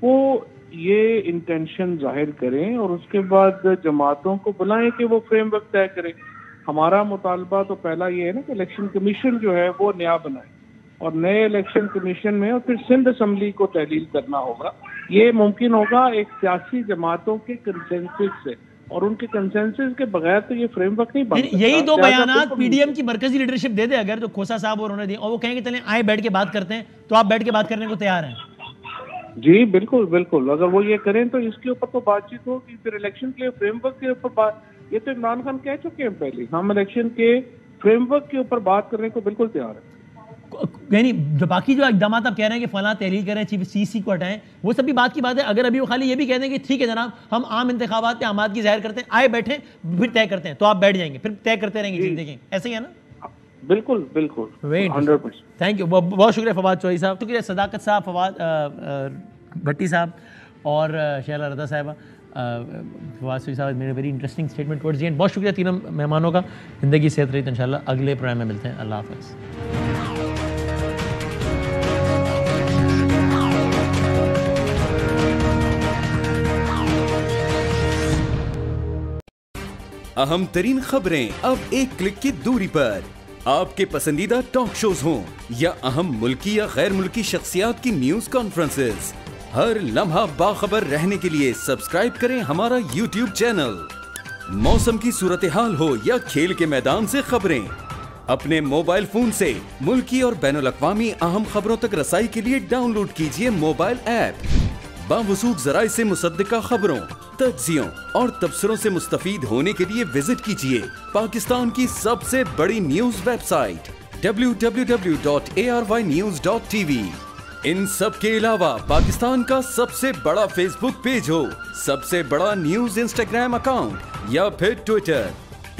وہ یہ انٹینشن ظاہر کریں اور اس کے بعد جماعتوں کو بلائیں کہ وہ فریم ورک طے کریں. ہمارا مطالبہ تو پہلا یہ ہے نا کہ الیکشن کمیشن جو ہے وہ نیا بنائے, اور نئے الیکشن کمیشن میں اور پھر سندھ اسمبلی کو تحلیل کرنا ہوگا. یہ ممکن ہوگا ایک سیاسی جماعتوں کے کنسنسس سے, اور ان کے کنسنسس کے بغیر تو یہ فریم ورک نہیں بن سکتا. یہی دو بیانات پی ڈی ایم کی مرکزی لیڈرشپ دے دے اگر, جو کھوسا صاحب اور انہوں نے دی, اور وہ کہیں گے چلیں آئے بیٹھ کے بات کرتے ہیں, تو آپ بیٹھ کے بات کرنے کو تیار ہیں؟ جی بالکل بالکل, اگر وہ یہ کریں تو اس کے اوپر تو بات چیت ہوگی. پھر الیکشن کے فریم ورک کے اوپر بات, یہ تو عمران خان کہہ چکے ہیں پہلے, ہم الیکشن کے فریم ورک کے اوپر بات کرنے کو بالکل تیار ہیں. یعنی جو باقی جو اقدامات آپ کہہ رہے ہیں کہ فلاں تحلیل کریں, چیف سی کو ہٹائیں, وہ سب بھی بات کی بات ہے. اگر ابھی وہ خالی یہ بھی کہہ دیں کہ ٹھیک ہے جناب ہم عام انتخابات پہ آمادگی ظاہر کرتے ہیں, آئے بیٹھیں پھر طے کرتے ہیں, تو آپ بیٹھ جائیں گے, پھر طے کرتے رہیں گے زندگی, ایسے ہی ہے نا؟ بالکل بالکل, 100%. تھینک یو, بہت شکریہ فواد چوہدری صاحب, شکریہ صداقت صاحب, فواد بھٹی صاحب اور شیلا رضا صاحبہ. فواد چوہدری صاحب میرے very interesting statement towards the and. بہت شکریہ تینوں مہمانوں کا, زندگی صحت رہی تو انشاءاللہ اگلے پروگرام میں ملتے ہیں. اللہ حافظ. اہم ترین خبریں اب ایک کلک کی دوری پر. آپ کے پسندیدہ ٹاک شوز ہوں یا اہم ملکی یا غیر ملکی شخصیات کی نیوز کانفرنسز, ہر لمحہ باخبر رہنے کے لیے سبسکرائب کریں ہمارا یوٹیوب چینل. موسم کی صورتحال ہو یا کھیل کے میدان سے خبریں, اپنے موبائل فون سے ملکی اور بین الاقوامی اہم خبروں تک رسائی کے لیے ڈاؤن لوڈ کیجیے موبائل ایپ. باوثوق ذرائع سے مصدقہ خبروں, تجزیوں اور تبصروں سے مستفید ہونے کے لیے وزٹ کیجیے پاکستان کی سب سے بڑی نیوز ویب سائٹ www.arYnews.tv. ان سب کے علاوہ پاکستان کا سب سے بڑا فیس بک پیج ہو, سب سے بڑا نیوز انسٹاگرام اکاؤنٹ یا پھر ٹویٹر,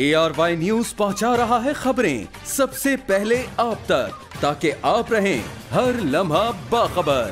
ARY نیوز پہنچا رہا ہے خبریں سب سے پہلے آپ تک, تاکہ آپ رہیں ہر لمحہ باخبر.